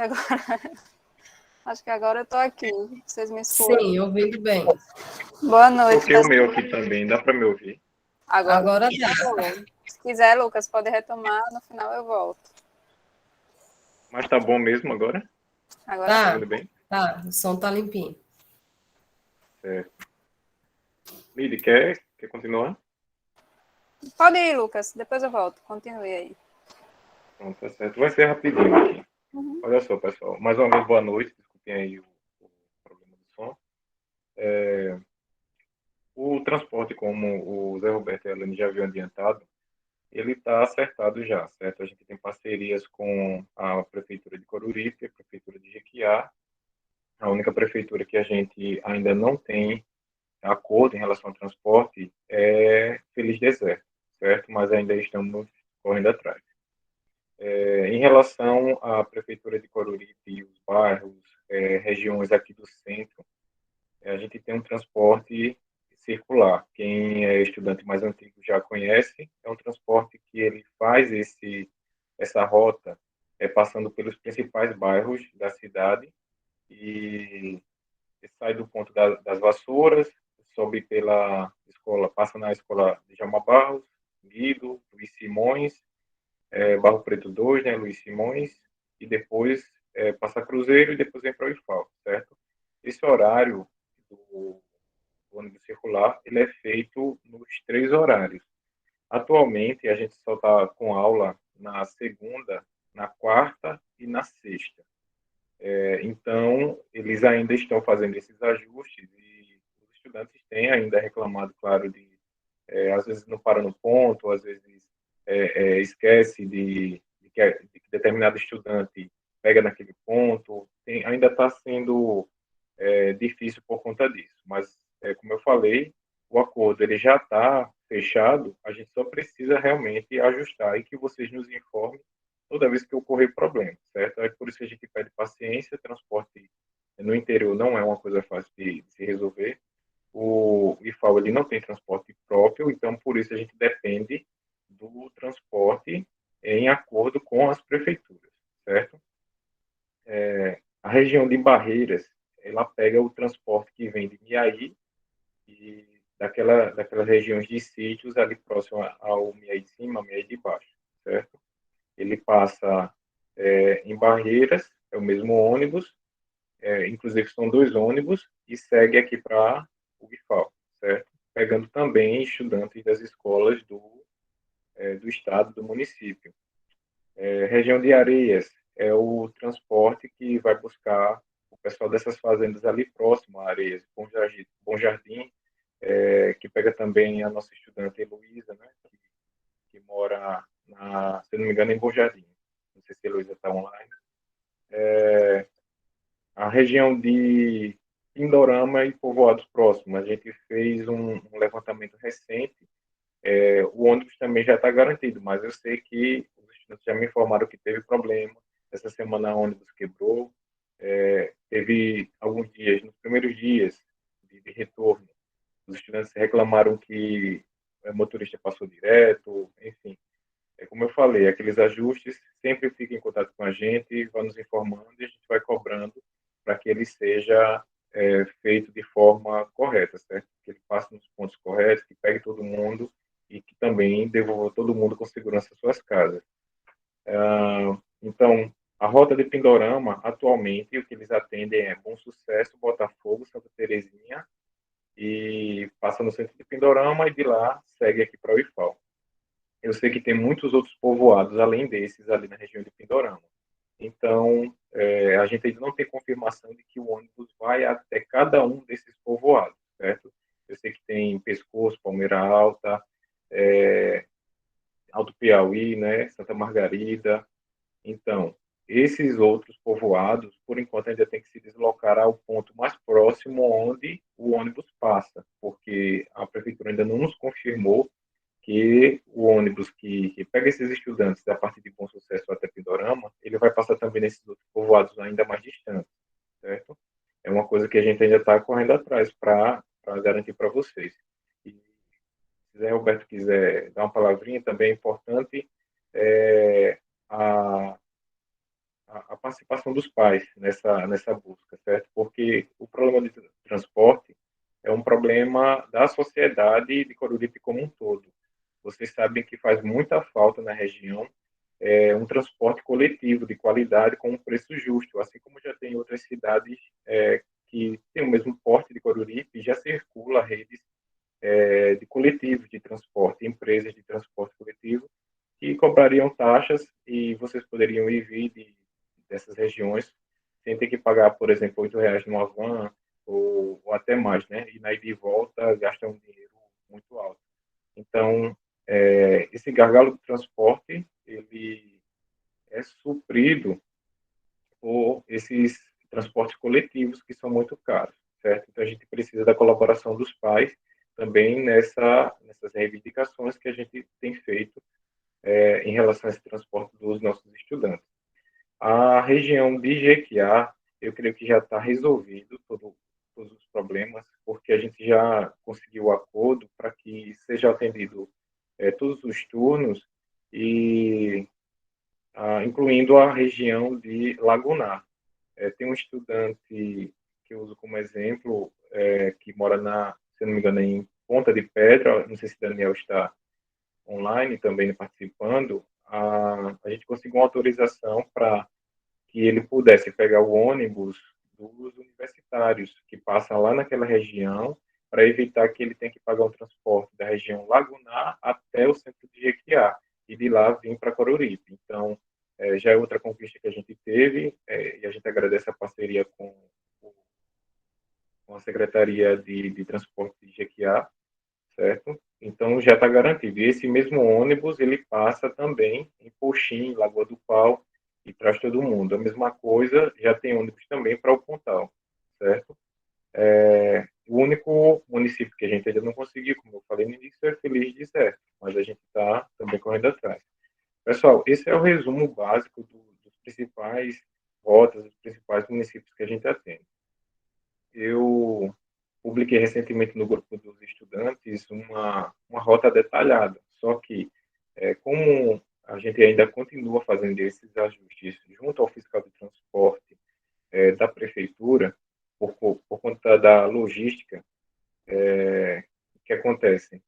agora eu tô aqui. Vocês me escutam?
Sim, ouvindo bem.
Boa noite,
Coloquei o meu
pessoal.
aqui também, dá para me ouvir?
Agora
Tá
dá.
bom. Se quiser, Lucas, pode retomar. No final eu volto.
Mas tá bom mesmo agora?
Agora
Tá
Tá,
ouvindo bem?
tá. O som tá limpinho.
Certo. Mili, quer continuar?
pode ir, Lucas. Depois eu volto. Continue aí.
Pronto, tá certo. Vai ser rapidinho aqui. Olha só, pessoal. Mais uma vez, boa noite. Desculpem aí o problema do som. O transporte, como o Zé Roberto e a Elaine já haviam adiantado, ele está acertado já, certo? A gente tem parcerias com a Prefeitura de Coruripe, a Prefeitura de Jequiá. A única prefeitura que a gente ainda não tem acordo em relação ao transporte é Feliz Deserto, certo? Mas ainda estamos correndo atrás. Em relação à Prefeitura de Coruripe e os bairros, regiões aqui do centro, a gente tem um transporte circular. Quem é estudante mais antigo já conhece. É um transporte que ele faz essa rota passando pelos principais bairros da cidade e sai do ponto das Vassouras, sobe pela escola, passa na escola de Jalma Barros, Guido, Luiz Simões, Barro Preto 2, né, Luiz Simões, e depois passa Cruzeiro e depois vem para o IFAL, certo? Esse horário do ônibus circular, ele é feito nos 3 horários. Atualmente, a gente só está com aula na segunda, na quarta e na sexta. Então, eles ainda estão fazendo esses ajustes e os estudantes têm ainda reclamado, claro, às vezes não para no ponto, às vezes esquece de que determinado estudante pega naquele ponto. Ainda está sendo difícil por conta disso. Mas, como eu falei, o acordo ele já está fechado, a gente só precisa realmente ajustar e que vocês nos informem toda vez que ocorrer problema, certo? É por isso que a gente pede paciência. Transporte no interior não é uma coisa fácil de se resolver. O IFAO ele não tem transporte próprio, então por isso a gente depende do transporte em acordo com as prefeituras, certo? A região de Barreiras, ela pega o transporte que vem de Miaí e daquelas regiões de sítios ali próximo ao Miaí de cima, Miaí de baixo, certo? Ele passa em Barreiras, é o mesmo ônibus, inclusive são 2 ônibus, e segue aqui para o IFAL, certo? Pegando também estudantes das escolas do estado, do município. Região de Areias é o transporte que vai buscar o pessoal dessas fazendas ali próximo a Areias, Bom Jardim, que pega também a nossa estudante Heloísa, né, que mora, se não me engano, em Bom Jardim. Não sei se a Heloísa está online. A região de Pindorama e povoados próximos, a gente fez um levantamento recente. O ônibus também já está garantido, mas eu sei que os estudantes já me informaram que teve problema. Essa semana o ônibus quebrou. Teve alguns dias, nos primeiros dias de retorno, os estudantes reclamaram que o motorista passou direto, enfim. Como eu falei, aqueles ajustes, sempre fique em contato com a gente, vai nos informando e a gente vai cobrando para que ele seja feito de forma correta, certo? Que ele passe nos pontos corretos, que pegue todo mundo e que também devolva todo mundo com segurança às suas casas. Então, a rota de Pindorama, atualmente, o que eles atendem é Bom Sucesso, Botafogo, Santa Terezinha, e passa no centro de Pindorama e de lá segue aqui para o IFAL. Eu sei que tem muitos outros povoados além desses ali na região de Pindorama. Então, a gente ainda não tem confirmação de que o ônibus vai até cada um desses povoados, certo? Eu sei que tem Pescoço, Palmeira Alta, Alto Piauí, né, Santa Margarida. Então, esses outros povoados, por enquanto, ainda tem que se deslocar ao ponto mais próximo onde o ônibus passa, porque a prefeitura ainda não nos confirmou que o ônibus que pega esses estudantes a partir de Bom Sucesso até Pindorama, ele vai passar também nesses outros povoados ainda mais distantes, certo? É uma coisa que a gente ainda está correndo atrás para garantir para vocês. E se Zé Roberto quiser dar uma palavrinha, também é importante é, a, a participação dos pais nessa busca, certo? Porque o problema de transporte é um problema da sociedade de Coruripe como um todo. Vocês sabem que faz muita falta na região um transporte coletivo de qualidade com um preço justo, assim como já tem outras cidades que têm o mesmo porte de Coruripe, já circula redes de coletivos de transporte, empresas de transporte coletivo, que cobrariam taxas e vocês poderiam ir e vir dessas regiões sem ter que pagar, por exemplo, R$ 8 numa van ou até mais, né? E na ida e volta gasta um dinheiro muito alto. Então, esse gargalo de transporte, ele é suprido por esses transportes coletivos que são muito caros, certo? Então, a gente precisa da colaboração dos pais também nessas reivindicações que a gente tem feito em relação a esse transporte dos nossos estudantes. A região de Jequiá, eu creio que já está resolvido todos os problemas, porque a gente já conseguiu o acordo para que seja atendido todos os turnos e incluindo a região de Lagunar. Tem um estudante que eu uso como exemplo, que mora se não me engano, em Ponta de Pedra, não sei se Daniel está online também participando, a gente conseguiu uma autorização para que ele pudesse pegar o ônibus dos universitários que passa lá naquela região para evitar que ele tenha que pagar um transporte da região Lagunar até o centro de Jequiá e de lá vir para Coruripe. Então, já é outra conquista que a gente teve e a gente agradece a parceria com a Secretaria de Transporte de Jequiá, certo? Então, já está garantido. E esse mesmo ônibus, ele passa também em Poxim, Lagoa do Pau, e traz todo mundo. A mesma coisa, já tem ônibus também para o Pontal, certo? O único município que a gente ainda não conseguiu, como eu falei no início, é Feliz de Certo, mas a gente está também correndo atrás. Pessoal, esse é o resumo básico dos principais rotas, dos principais municípios que a gente atende. Eu publiquei recentemente no grupo dos estudantes uma rota detalhada, só que, como a gente ainda continua fazendo esses ajustes junto ao fiscal de transporte da prefeitura, por conta da logística, o que acontece?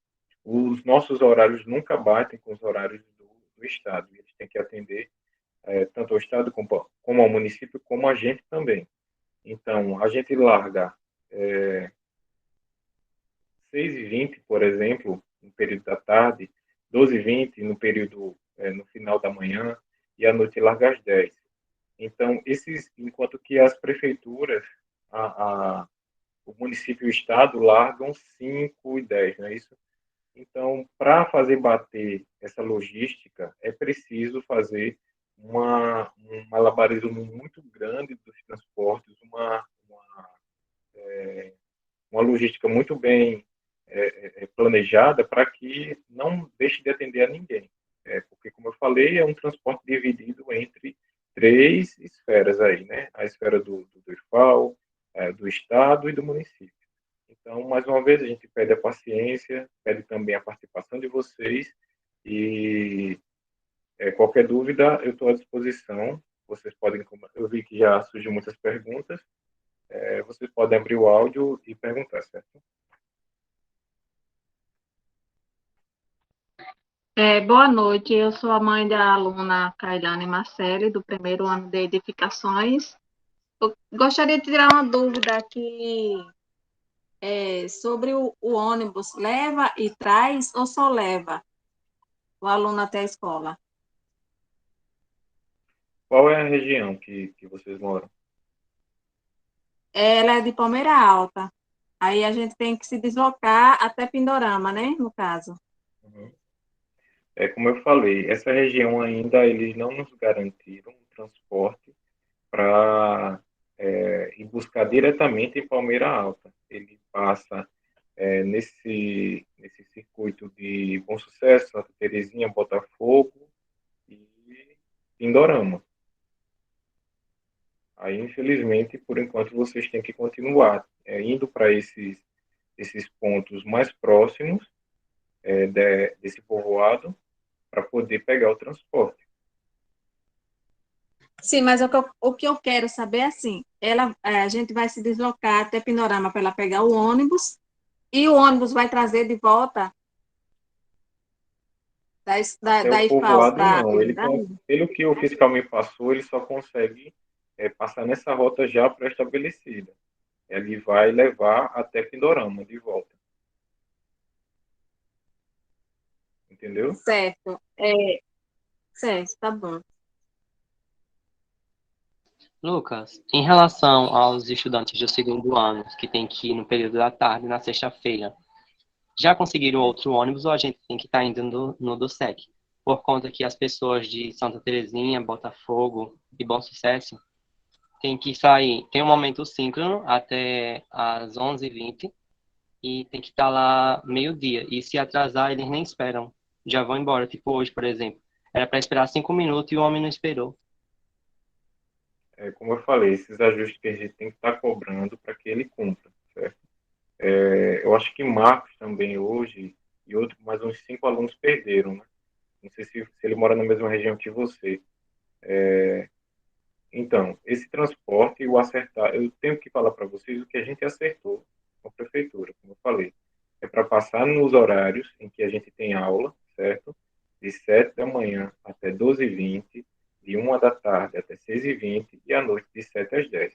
Os nossos horários nunca batem com os horários do Estado, e eles têm que atender tanto ao Estado como ao município, como a gente também. Então, a gente larga 6h20, por exemplo, no período da tarde, 12h20 no final da manhã, e à noite larga às 10. Então, enquanto que as prefeituras, o município e o estado largam 5 e 10, não é isso? Então, para fazer bater essa logística, é preciso fazer um malabarismo muito grande dos transportes, uma logística muito bem planejada para que não deixe de atender a ninguém. Porque, como eu falei, é um transporte dividido entre 3 esferas aí, né? A esfera do IFAL, do Estado e do município. Então, mais uma vez, a gente pede a paciência, pede também a participação de vocês e qualquer dúvida, eu estou à disposição. Vocês podem, eu vi que já surgiu muitas perguntas, vocês podem abrir o áudio e perguntar, certo?
Boa noite, eu sou a mãe da aluna Kailane Marcelli, do primeiro ano de Edificações. Eu gostaria de tirar uma dúvida aqui sobre o ônibus. Leva e traz ou só leva o aluno até a escola?
Qual é a região que vocês moram?
Ela é de Palmeira Alta. Aí a gente tem que se deslocar até Pindorama, né, no caso.
Uhum. Como eu falei, essa região ainda eles não nos garantiram um transporte para ir buscar diretamente em Palmeira Alta. Ele passa nesse circuito de Bom Sucesso, Santa Terezinha, Botafogo e Pindorama. Aí, infelizmente, por enquanto, vocês têm que continuar indo para esses pontos mais próximos desse povoado para poder pegar o transporte.
Sim, mas o que eu quero saber é assim, a gente vai se deslocar até Pindorama para ela pegar o ônibus, e o ônibus vai trazer de volta
Até
da
o
IFAL
povoado,
para
não.
Pindorama?
Pelo que o fiscal me passou, ele só consegue passar nessa rota já pré-estabelecida. Ele vai levar até Pindorama de volta. Entendeu?
Certo, certo, tá bom.
Lucas, em relação aos estudantes do segundo ano que tem que ir no período da tarde, na sexta-feira, já conseguiram outro ônibus ou a gente tem que estar indo no do SEC? Por conta que as pessoas de Santa Terezinha, Botafogo e Bom Sucesso têm que sair, tem um momento síncrono até às 11h20 e tem que estar lá meio-dia. E se atrasar, eles nem esperam, já vão embora. Tipo hoje, por exemplo, era para esperar 5 minutos e o homem não esperou.
Como eu falei, esses ajustes que a gente tem que estar cobrando para que ele cumpra, certo? Eu acho que Marcos também hoje e outro, mais uns 5 alunos perderam, né? Não sei se ele mora na mesma região que você. Então, esse transporte, o acertar, eu tenho que falar para vocês o que a gente acertou com a prefeitura, como eu falei. É para passar nos horários em que a gente tem aula, certo? De 7 da manhã até 12h20, de 1 da tarde até 6h20 e à noite de 7 às 10.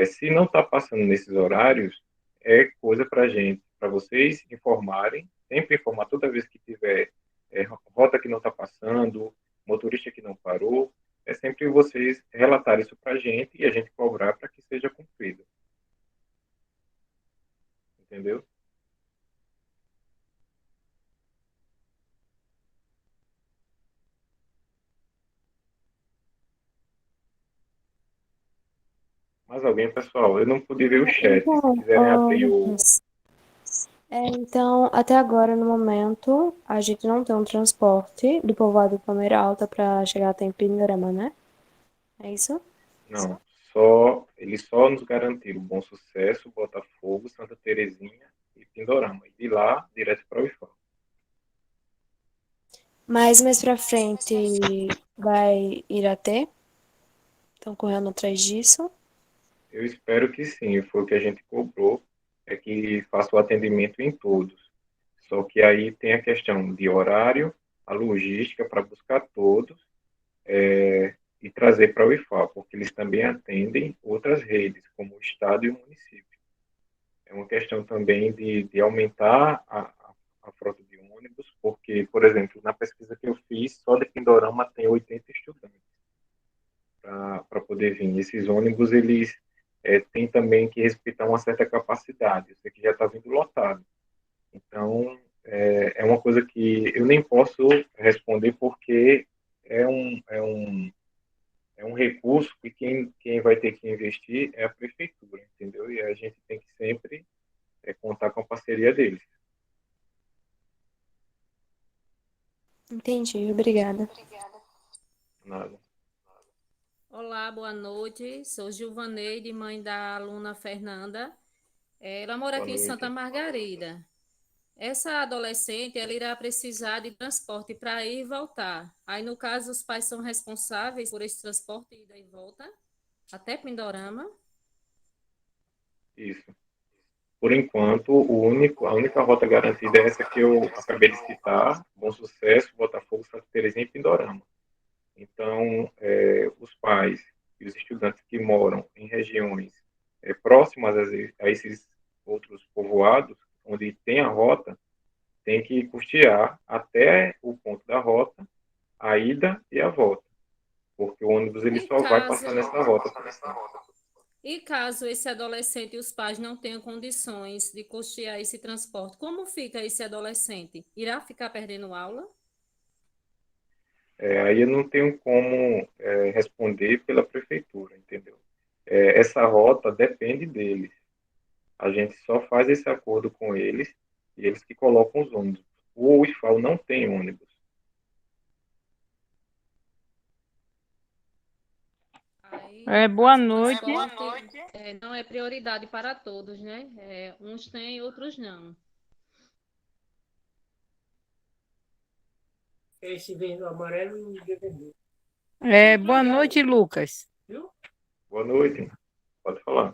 Se não está passando nesses horários, é coisa para gente, para vocês informarem, sempre informar toda vez que tiver rota que não está passando, motorista que não parou, é sempre vocês relatarem isso para a gente e a gente cobrar para que seja cumprido. Entendeu? Mais alguém, pessoal? Eu não pude ver o chat. Se
Então,
quiserem abrir o.
então, até agora, no momento, a gente não tem um transporte do povoado de Palmeira Alta para chegar até em Pindorama, né? É isso?
Não, eles só nos garantiram Bom Sucesso, Botafogo, Santa Terezinha e Pindorama. E de lá, direto para o IFAM.
Mas mais pra frente vai ir a ter? Estão correndo atrás disso?
Eu espero que sim, foi o que a gente cobrou, é que faça o atendimento em todos. Só que aí tem a questão de horário, a logística para buscar todos e trazer para o IFA, porque eles também atendem outras redes, como o Estado e o município. É uma questão também de aumentar a frota de ônibus, porque, por exemplo, na pesquisa que eu fiz, só de Pindorama tem 80 estudantes para poder vir. Esses ônibus, eles têm também que respeitar uma certa capacidade. Eu sei que já está vindo lotado. Então, é uma coisa que eu nem posso responder porque é um recurso que quem vai ter que investir é a prefeitura, entendeu? E a gente tem que sempre contar com a parceria deles.
Entendi, obrigada.
Nada.
Olá, boa noite. Sou Gilvaneide, mãe da aluna Fernanda. Ela mora
Boa
aqui em Santa
noite.
Margarida. Essa adolescente, ela irá precisar de transporte para ir e voltar. Aí, no caso, os pais são responsáveis por esse transporte ida e volta até Pindorama.
Isso. Por enquanto, a única rota garantida é essa que eu acabei de citar, Bom Sucesso, Botafogo, Santa Terezinha e Pindorama. Então, os pais e os estudantes que moram em regiões próximas a esses outros povoados, onde tem a rota, tem que custear até o ponto da rota, a ida e a volta, porque o ônibus ele
E
só vai passar
caso,
nessa rota.
e caso esse adolescente e os pais não tenham condições de custear esse transporte, como fica esse adolescente? Irá ficar perdendo aula?
Aí eu não tenho como responder pela prefeitura, entendeu? Essa rota depende deles. A gente só faz esse acordo com eles e eles que colocam os ônibus. O IFAL não tem ônibus.
Aí,
Boa
o
noite.
transporte não é prioridade para todos, né? Uns têm, outros não.
esse verde amarelo não devia vender.
Boa noite, Lucas.
Boa noite. Pode falar.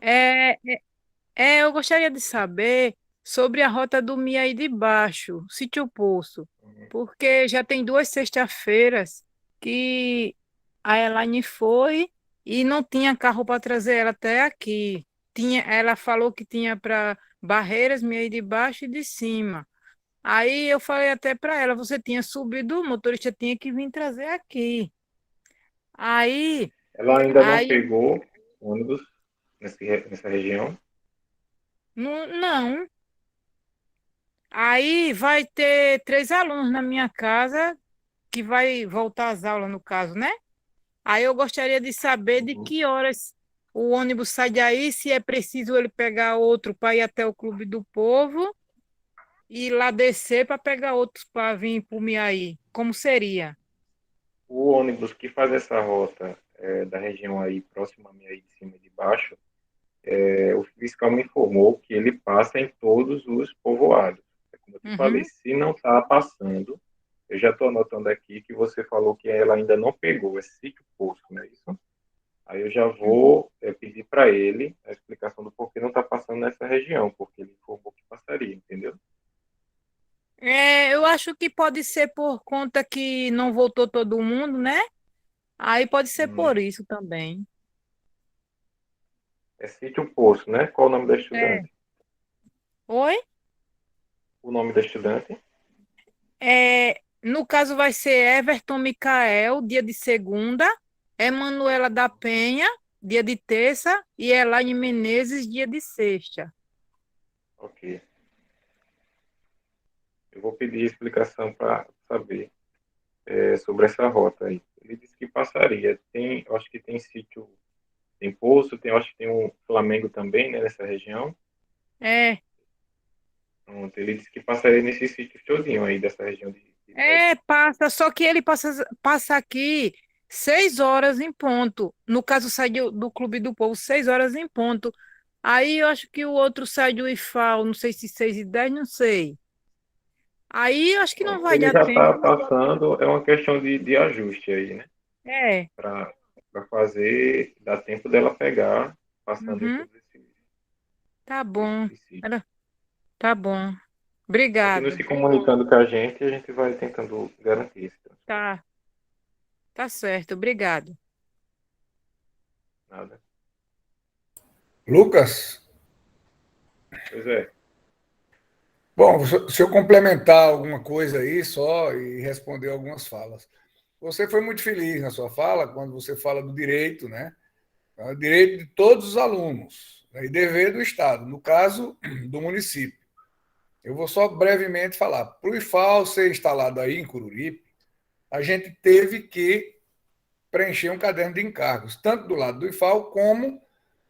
Eu gostaria de saber sobre a rota do Mi aí de baixo, Sítio Poço, porque já tem 2 sextas-feiras que a Elaine foi e não tinha carro para trazer ela até aqui. Ela falou que tinha para Barreiras, Mi aí de baixo e de cima. Aí eu falei até para ela, você tinha subido, o motorista tinha que vir trazer aqui. Aí,
Ela ainda não
aí
pegou ônibus nessa região?
não. Aí vai ter 3 alunos na minha casa que vai voltar às aulas, no caso, né? Aí eu gostaria de saber de que horas o ônibus sai daí, se é preciso ele pegar outro para ir até o Clube do Povo e lá descer para pegar outros para vir para o Miaí. Como seria?
O ônibus que faz essa rota da região aí próxima a mim aí de cima e de baixo, o fiscal me informou que ele passa em todos os povoados. Como eu te falei, se não está passando, eu já estou anotando aqui que você falou que ela ainda não pegou, é Sítio Poço, não é isso? Aí eu já vou pedir para ele a explicação do porquê não está passando nessa região, porque ele informou que passaria, entendeu?
Eu acho que pode ser por conta que não voltou todo mundo, né? Aí pode ser por isso também.
É Sítio Poço, né? Qual o nome da
É.
estudante?
Oi?
O nome da estudante?
No caso vai ser Everton Micael, dia de segunda, Emanuela da Penha, dia de terça, e Elaine Menezes, dia de sexta.
Ok. Eu vou pedir explicação para saber sobre essa rota aí. Ele disse que passaria. Eu acho que tem sítio, tem Poço, eu acho que tem um Flamengo também, né, nessa região. Pronto, ele disse que passaria nesse sítio todinho aí, dessa região de
Passa, só que ele passa aqui 6 horas em ponto. No caso, sai do Clube do Povo, 6 horas em ponto. Aí eu acho que o outro sai do IFAO, não sei se 6h10, não sei. Aí eu acho que não vai
Ele
dar
já está
tempo.
passando, é uma questão de ajuste aí, né?
É.
Para fazer, dá tempo dela pegar, passando em todos esses.
Tá bom. Tá bom.
Continue
Obrigada.
se comunicando com a gente vai tentando garantir isso.
Tá certo. Obrigado.
Nada.
Lucas?
Pois é.
Bom, se eu complementar alguma coisa aí só e responder algumas falas. Você foi muito feliz na sua fala quando você fala do direito, né? É o direito de todos os alunos, né? E dever do Estado, no caso do município. Eu vou só brevemente falar. Para o IFAL ser instalado aí em Coruripe, a gente teve que preencher um caderno de encargos, tanto do lado do IFAL como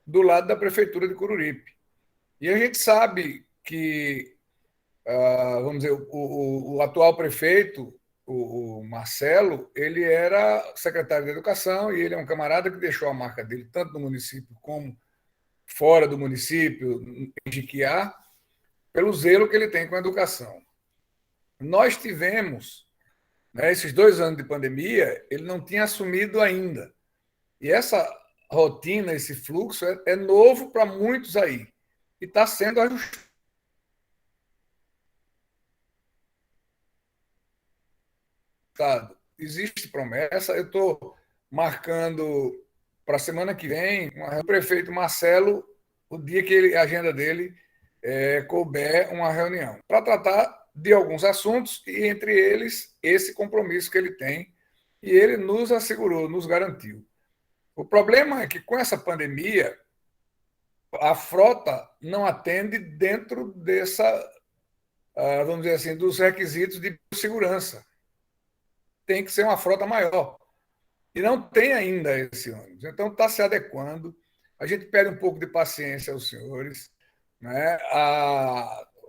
do lado da Prefeitura de Coruripe. E a gente sabe que, vamos dizer, o atual prefeito, o Marcelo, ele era secretário de Educação e ele é um camarada que deixou a marca dele tanto no município como fora do município, em Jiquiá, pelo zelo que ele tem com a educação. Nós tivemos, né, esses 2 anos de pandemia, ele não tinha assumido ainda. E essa rotina, esse fluxo é novo para muitos aí. E está sendo ajustado. Existe promessa, eu estou marcando para a semana que vem o prefeito Marcelo, o dia que a agenda dele couber uma reunião, para tratar de alguns assuntos e, entre eles, esse compromisso que ele tem, e ele nos assegurou, nos garantiu. O problema é que, com essa pandemia, a frota não atende dentro vamos dizer assim, dos requisitos de segurança. Tem que ser uma frota maior. E não tem ainda esse ônibus. Então, está se adequando. A gente pede um pouco de paciência aos senhores. Né?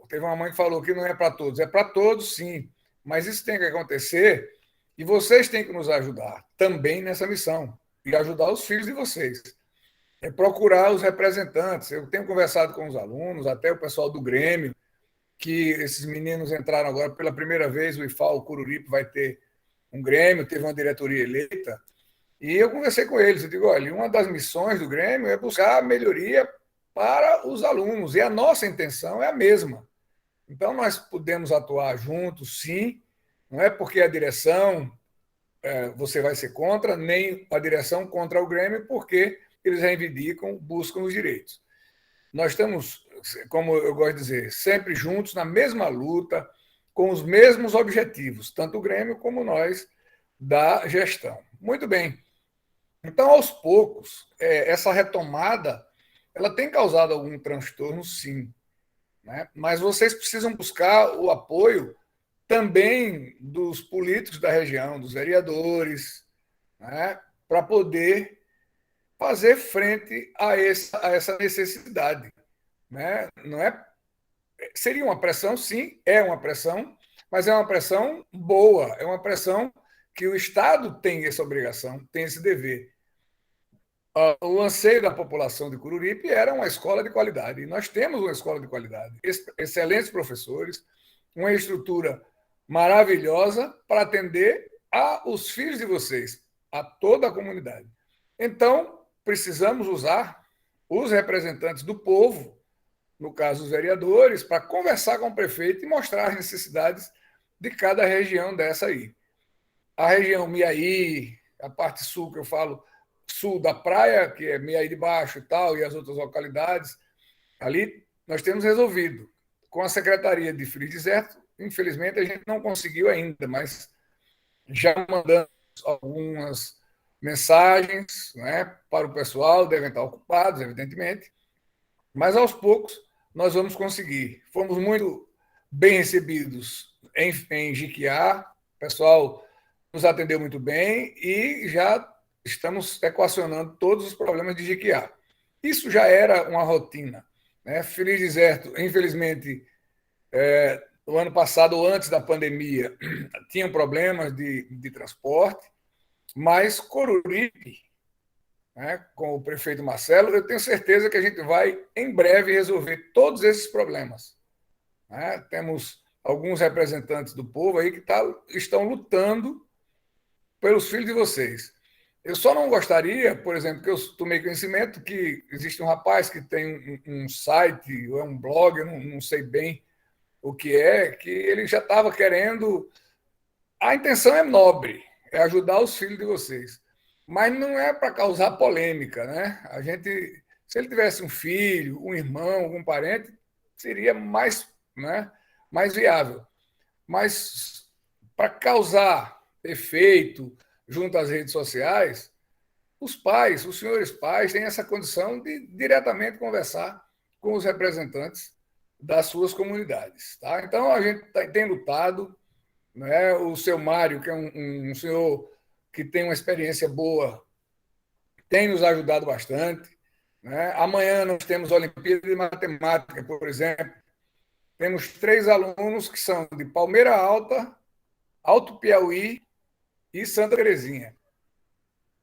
Teve uma mãe que falou que não é para todos. É para todos, sim. Mas isso tem que acontecer e vocês têm que nos ajudar também nessa missão e ajudar os filhos de vocês. É procurar os representantes. Eu tenho conversado com os alunos, até o pessoal do Grêmio, que esses meninos entraram agora pela primeira vez, o IFAL, o Coruripe vai ter um Grêmio, teve uma diretoria eleita, e eu conversei com eles. Eu digo: olha, uma das missões do Grêmio é buscar melhoria para os alunos, e a nossa intenção é a mesma. Então, nós podemos atuar juntos, sim, não é porque a direção você vai ser contra, nem a direção contra o Grêmio, porque eles reivindicam, buscam os direitos. Nós estamos, como eu gosto de dizer, sempre juntos, na mesma luta, com os mesmos objetivos, tanto o Grêmio como nós da gestão. Muito bem. Então, aos poucos, essa retomada ela tem causado algum transtorno, sim, né? Mas vocês precisam buscar o apoio também dos políticos da região, dos vereadores, né? Para poder fazer frente a essa necessidade, né? Não é, seria uma pressão, sim, é uma pressão, mas é uma pressão boa, é uma pressão que o Estado tem essa obrigação, tem esse dever. O anseio da população de Coruripe era uma escola de qualidade, e nós temos uma escola de qualidade, excelentes professores, uma estrutura maravilhosa para atender aos filhos de vocês, a toda a comunidade. Então, precisamos usar os representantes do povo, no caso os vereadores, para conversar com o prefeito e mostrar as necessidades de cada região dessa aí. A região Miaí, a parte sul que eu falo, sul da praia, que é Miaí de Baixo e tal, e as outras localidades, ali nós temos resolvido. Com a Secretaria de Frio e Deserto, infelizmente a gente não conseguiu ainda, mas já mandamos algumas mensagens, né, para o pessoal, devem estar ocupados, evidentemente, mas aos poucos nós vamos conseguir. Fomos muito bem recebidos em Jiquiá, o pessoal nos atendeu muito bem e já estamos equacionando todos os problemas de Jiquiá. Isso já era uma rotina, né? Feliz Deserto, infelizmente, o ano passado, ou antes da pandemia, tinham problemas de transporte, mas Coruripe, né, com o prefeito Marcelo, eu tenho certeza que a gente vai, em breve, resolver todos esses problemas. Né? Temos alguns representantes do povo aí que estão lutando pelos filhos de vocês. Eu só não gostaria, por exemplo, que eu tomei conhecimento que existe um rapaz que tem um site, ou é um blog, eu não sei bem o que ele já estava querendo. A intenção é nobre, é ajudar os filhos de vocês, mas não é para causar polêmica, né? A gente, se ele tivesse um filho, um irmão, algum parente, seria mais, né, mais viável. Mas para causar efeito junto às redes sociais, os pais, os senhores pais, têm essa condição de diretamente conversar com os representantes das suas comunidades. Tá? Então, a gente tem lutado, né? O seu Mário, que é um senhor que tem uma experiência boa, tem nos ajudado bastante. Né? Amanhã nós temos a Olimpíada de Matemática, por exemplo. Temos 3 alunos que são de Palmeira Alta, Alto Piauí e Santa Terezinha.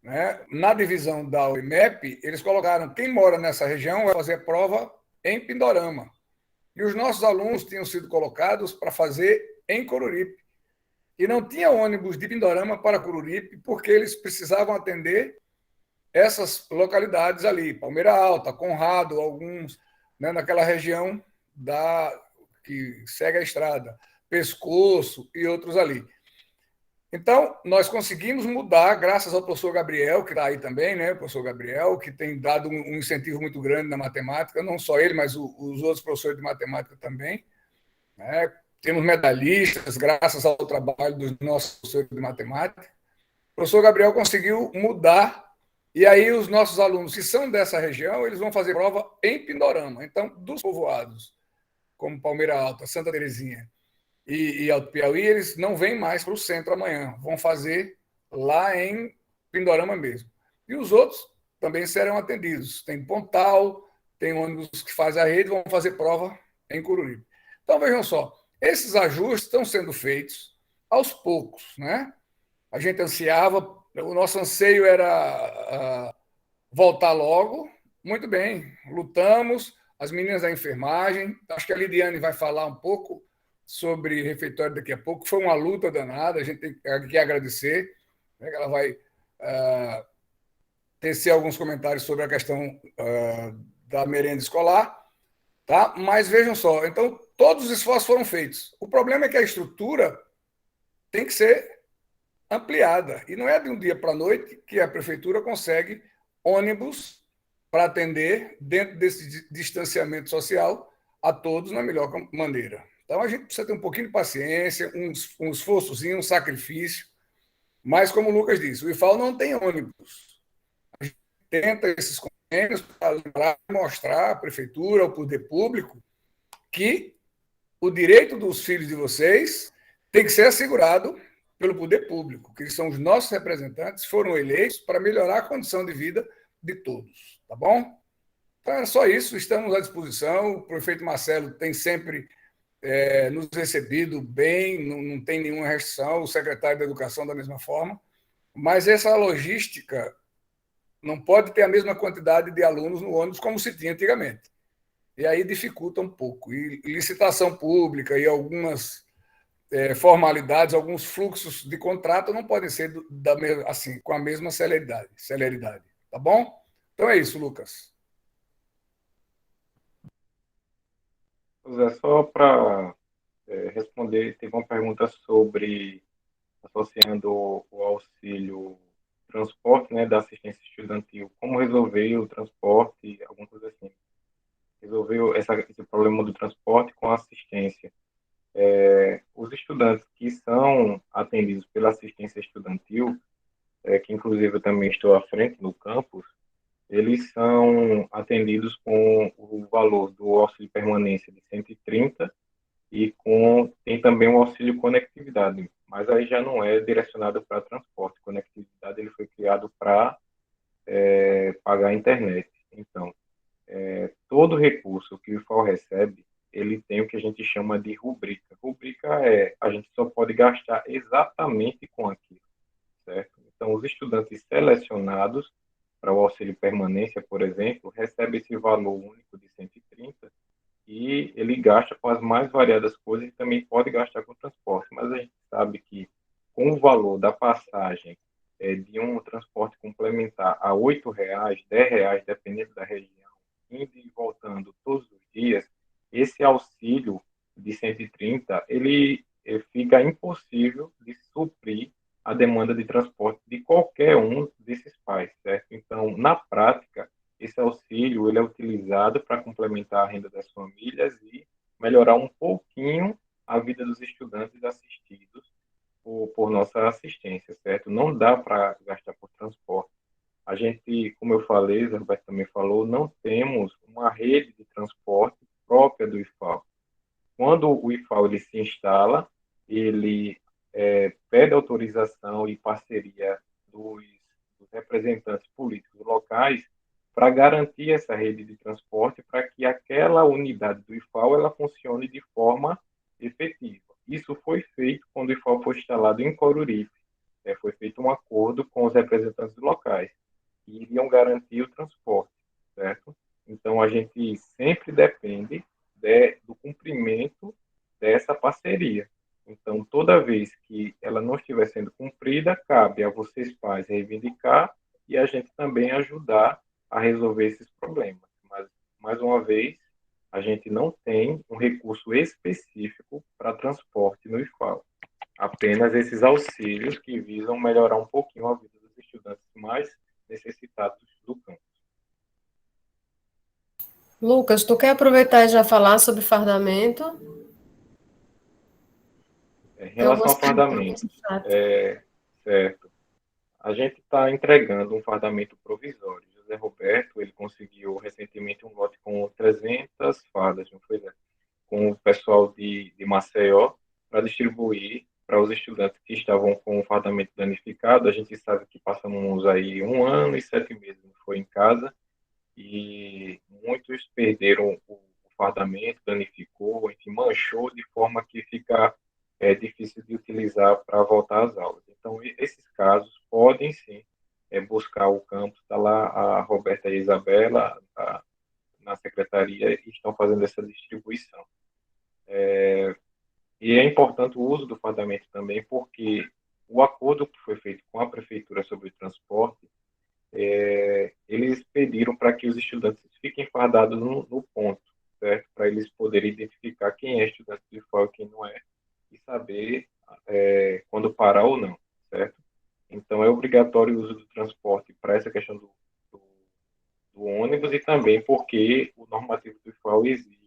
Né? Na divisão da UEMEP, eles colocaram quem mora nessa região vai fazer prova em Pindorama. E os nossos alunos tinham sido colocados para fazer em Coruripe. E não tinha ônibus de Pindorama para Coruripe, porque eles precisavam atender essas localidades ali, Palmeira Alta, Conrado, alguns, né, naquela região que segue a estrada, Pescoço e outros ali. Então, nós conseguimos mudar, graças ao professor Gabriel, que está aí também, né? O professor Gabriel, que tem dado um incentivo muito grande na matemática, não só ele, mas os outros professores de matemática também. Né? Temos medalhistas, graças ao trabalho dos nossos professores de matemática. O professor Gabriel conseguiu mudar, e aí os nossos alunos que são dessa região, eles vão fazer prova em Pindorama. Então, dos povoados, como Palmeira Alta, Santa Terezinha e Alto Piauí, eles não vêm mais para o centro amanhã, vão fazer lá em Pindorama mesmo. E os outros também serão atendidos. Tem Pontal, tem ônibus que faz a rede, vão fazer prova em Coruripe. Então, vejam só, esses ajustes estão sendo feitos aos poucos. Né? A gente ansiava, o nosso anseio era voltar logo. Muito bem, lutamos, as meninas da enfermagem, acho que a Lidiane vai falar um pouco sobre refeitório daqui a pouco. Foi uma luta danada, a gente tem que agradecer. Né? Ela vai tecer alguns comentários sobre a questão da merenda escolar. Tá? Mas vejam só, então todos os esforços foram feitos. O problema é que a estrutura tem que ser ampliada. E não é de um dia para a noite que a prefeitura consegue ônibus para atender, dentro desse distanciamento social, a todos na melhor maneira. Então, a gente precisa ter um pouquinho de paciência, um esforçozinho, um sacrifício. Mas, como o Lucas disse, o IFAL não tem ônibus. A gente tenta esses convênios para mostrar à prefeitura, ao poder público, que o direito dos filhos de vocês tem que ser assegurado pelo poder público, que são os nossos representantes, foram eleitos para melhorar a condição de vida de todos, tá bom? Então é só isso, estamos à disposição, o prefeito Marcelo tem sempre nos recebido bem, não tem nenhuma restrição, o secretário da Educação da mesma forma, mas essa logística não pode ter a mesma quantidade de alunos no ônibus como se tinha antigamente. E aí dificulta um pouco. E licitação pública e algumas formalidades, alguns fluxos de contrato não podem ser assim, com a mesma celeridade. Tá bom? Então é isso, Lucas.
José, só para responder, teve uma pergunta sobre, associando o auxílio transporte, né, da assistência estudantil, como resolver o transporte, alguma coisa assim. Resolveu esse problema do transporte com a assistência. Os estudantes que são atendidos pela assistência estudantil, que inclusive eu também estou à frente no campus, eles são atendidos com o valor do auxílio permanência de 130 e tem também o auxílio conectividade, mas aí já não é direcionado para transporte. Conectividade ele foi criado para pagar a internet. Então, todo recurso que o IFAL recebe, ele tem o que a gente chama de rubrica. Rubrica a gente só pode gastar exatamente com aquilo, certo? Então, os estudantes selecionados para o auxílio permanência, por exemplo, recebem esse valor único de 130 e ele gasta com as mais variadas coisas e também pode gastar com transporte. Mas a gente sabe que com o valor da passagem de um transporte complementar a R$ 8,00, R$ 10,00, dependendo da região, indo e voltando todos os dias, esse auxílio de 130, ele fica impossível de suprir a demanda de transporte de qualquer um desses pais, certo? Então, na prática, esse auxílio ele é utilizado para complementar a renda das famílias e melhorar um pouquinho a vida dos estudantes assistidos por nossa assistência, certo? Não dá para gastar por transporte. A gente, como eu falei, o Roberto também falou, não temos uma rede de transporte própria do IFAL. Quando o IFAL ele se instala, ele pede autorização e parceria dos representantes políticos locais para garantir essa rede de transporte para que aquela unidade do IFAL ela funcione de forma efetiva. Isso foi feito quando o IFAL foi instalado em Coruripe. Foi feito um acordo com os representantes locais que iriam garantir o transporte, certo? Então, a gente sempre depende do cumprimento dessa parceria. Então, toda vez que ela não estiver sendo cumprida, cabe a vocês pais reivindicar e a gente também ajudar a resolver esses problemas. Mas, mais uma vez, a gente não tem um recurso específico para transporte no IFAL. Apenas esses auxílios que visam melhorar um pouquinho a vida dos estudantes mais necessitados do campus.
Lucas, tu quer aproveitar e já falar sobre fardamento?
Em relação ao fardamento, certo. A gente está entregando um fardamento provisório. José Roberto, ele conseguiu recentemente um lote com 300 fardas, não foi, né? Com o pessoal de Maceió, para distribuir para os estudantes que estavam com o fardamento danificado. A gente sabe que passamos aí 1 ano e 7 meses, não foi, em casa, e muitos perderam o fardamento, danificou, enfim, manchou de forma que fica difícil de utilizar para voltar às aulas. Então, esses casos podem sim buscar o campus. Está lá a Roberta e a Isabela na secretaria e estão fazendo essa distribuição. E é importante o uso do fardamento também, porque o acordo que foi feito com a prefeitura sobre o transporte, eles pediram para que os estudantes fiquem fardados no ponto, certo? Para eles poderem identificar quem é estudante de FAO e quem não é, e saber quando parar ou não, certo? Então, é obrigatório o uso do transporte para essa questão do ônibus e também porque o normativo do FAO exige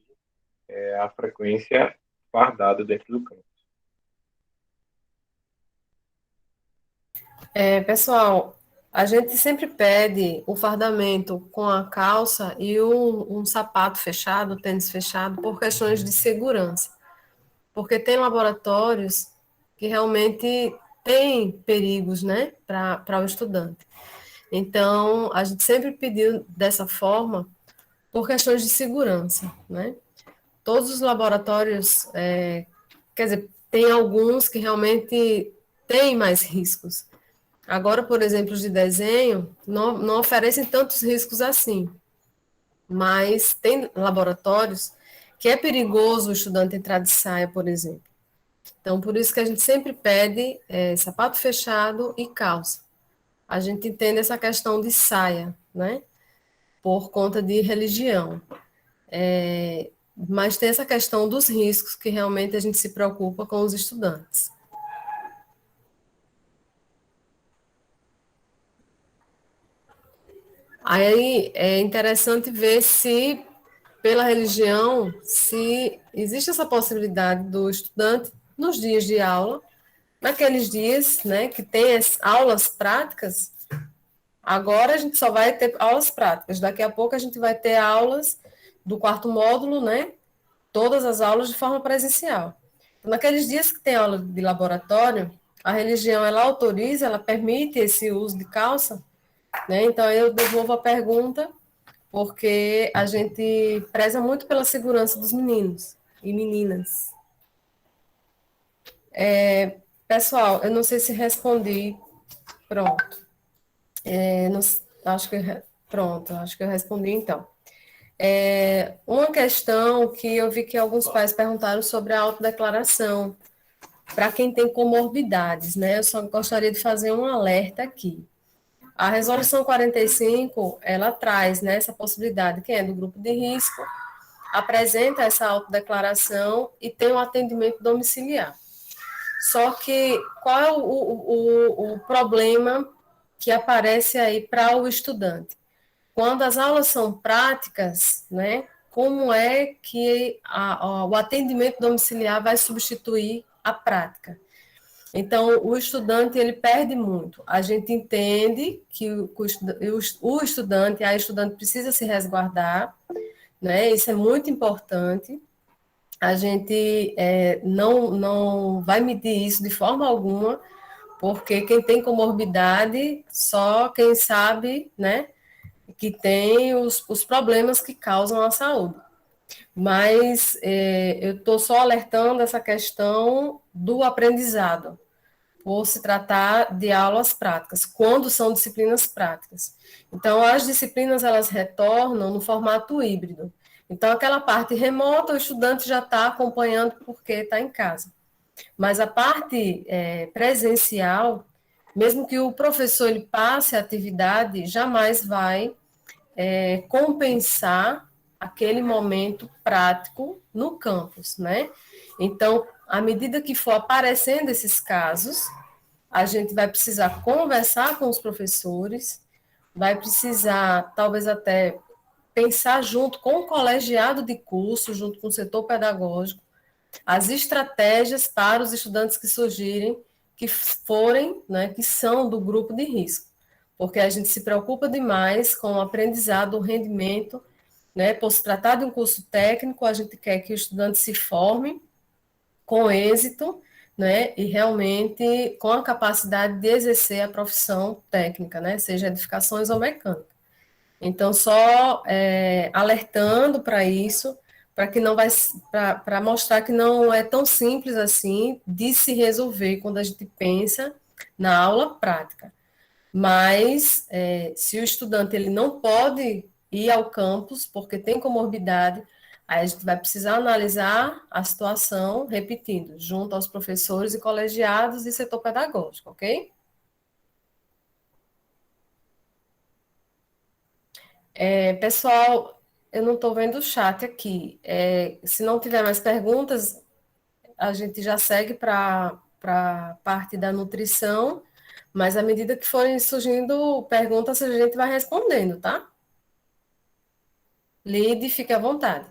a frequência fardada dentro do campus.
Pessoal, a gente sempre pede o fardamento com a calça e um sapato fechado, tênis fechado, por questões de segurança. Porque tem laboratórios que realmente têm perigos, né, para o estudante. Então, a gente sempre pediu dessa forma por questões de segurança, né? Todos os laboratórios, quer dizer, tem alguns que realmente têm mais riscos. Agora, por exemplo, os de desenho não oferecem tantos riscos assim, mas tem laboratórios que é perigoso o estudante entrar de saia, por exemplo. Então, por isso que a gente sempre pede sapato fechado e calça. A gente entende essa questão de saia, né? Por conta de religião. Mas tem essa questão dos riscos que realmente a gente se preocupa com os estudantes. Aí é interessante ver se, pela religião, se existe essa possibilidade do estudante, nos dias de aula, naqueles dias, né, que tem as aulas práticas. Agora a gente só vai ter aulas práticas, daqui a pouco a gente vai ter aulas do quarto módulo, né, todas as aulas de forma presencial. Naqueles dias que tem aula de laboratório, a religião, ela autoriza, ela permite esse uso de calça, né? Então, eu devolvo a pergunta, porque a gente preza muito pela segurança dos meninos e meninas. Pessoal, eu não sei se respondi. Pronto. Pronto, acho que eu respondi, então. Uma questão que eu vi que alguns pais perguntaram sobre a autodeclaração, para quem tem comorbidades, né? Eu só gostaria de fazer um alerta aqui. A resolução 45, ela traz, né, essa possibilidade, quem é do grupo de risco, apresenta essa autodeclaração e tem um atendimento domiciliar. Só que qual é o problema que aparece aí para o estudante? Quando as aulas são práticas, né, como é que o atendimento domiciliar vai substituir a prática? Então, o estudante, ele perde muito. A gente entende que o estudante, a estudante precisa se resguardar, né? Isso é muito importante. A gente não vai medir isso de forma alguma, porque quem tem comorbidade, só quem sabe, né, que tem os problemas que causam a saúde. Mas eu estou só alertando essa questão do aprendizado, por se tratar de aulas práticas, quando são disciplinas práticas. Então, as disciplinas, elas retornam no formato híbrido. Então, aquela parte remota, o estudante já está acompanhando porque está em casa. Mas a parte presencial, mesmo que o professor ele passe a atividade, jamais vai compensar aquele momento prático no campus, né? Então, à medida que for aparecendo esses casos, a gente vai precisar conversar com os professores, vai precisar, talvez até, pensar junto com o colegiado de curso, junto com o setor pedagógico, as estratégias para os estudantes que surgirem, que forem, né, que são do grupo de risco, porque a gente se preocupa demais com o aprendizado, o rendimento, né, por se tratar de um curso técnico, a gente quer que o estudante se forme com êxito, né, e realmente com a capacidade de exercer a profissão técnica, né, seja edificações ou mecânica. Então, só alertando para isso, para que não vai, para mostrar que não é tão simples assim de se resolver quando a gente pensa na aula prática. Mas, se o estudante ele não pode ir ao campus porque tem comorbidade, Aí a gente vai precisar analisar a situação, repetindo, junto aos professores e colegiados e setor pedagógico, ok? Pessoal, eu não estou vendo o chat aqui. Se não tiver mais perguntas, a gente já segue para a parte da nutrição, mas à medida que forem surgindo perguntas, a gente vai respondendo, tá? Lide, fique à vontade.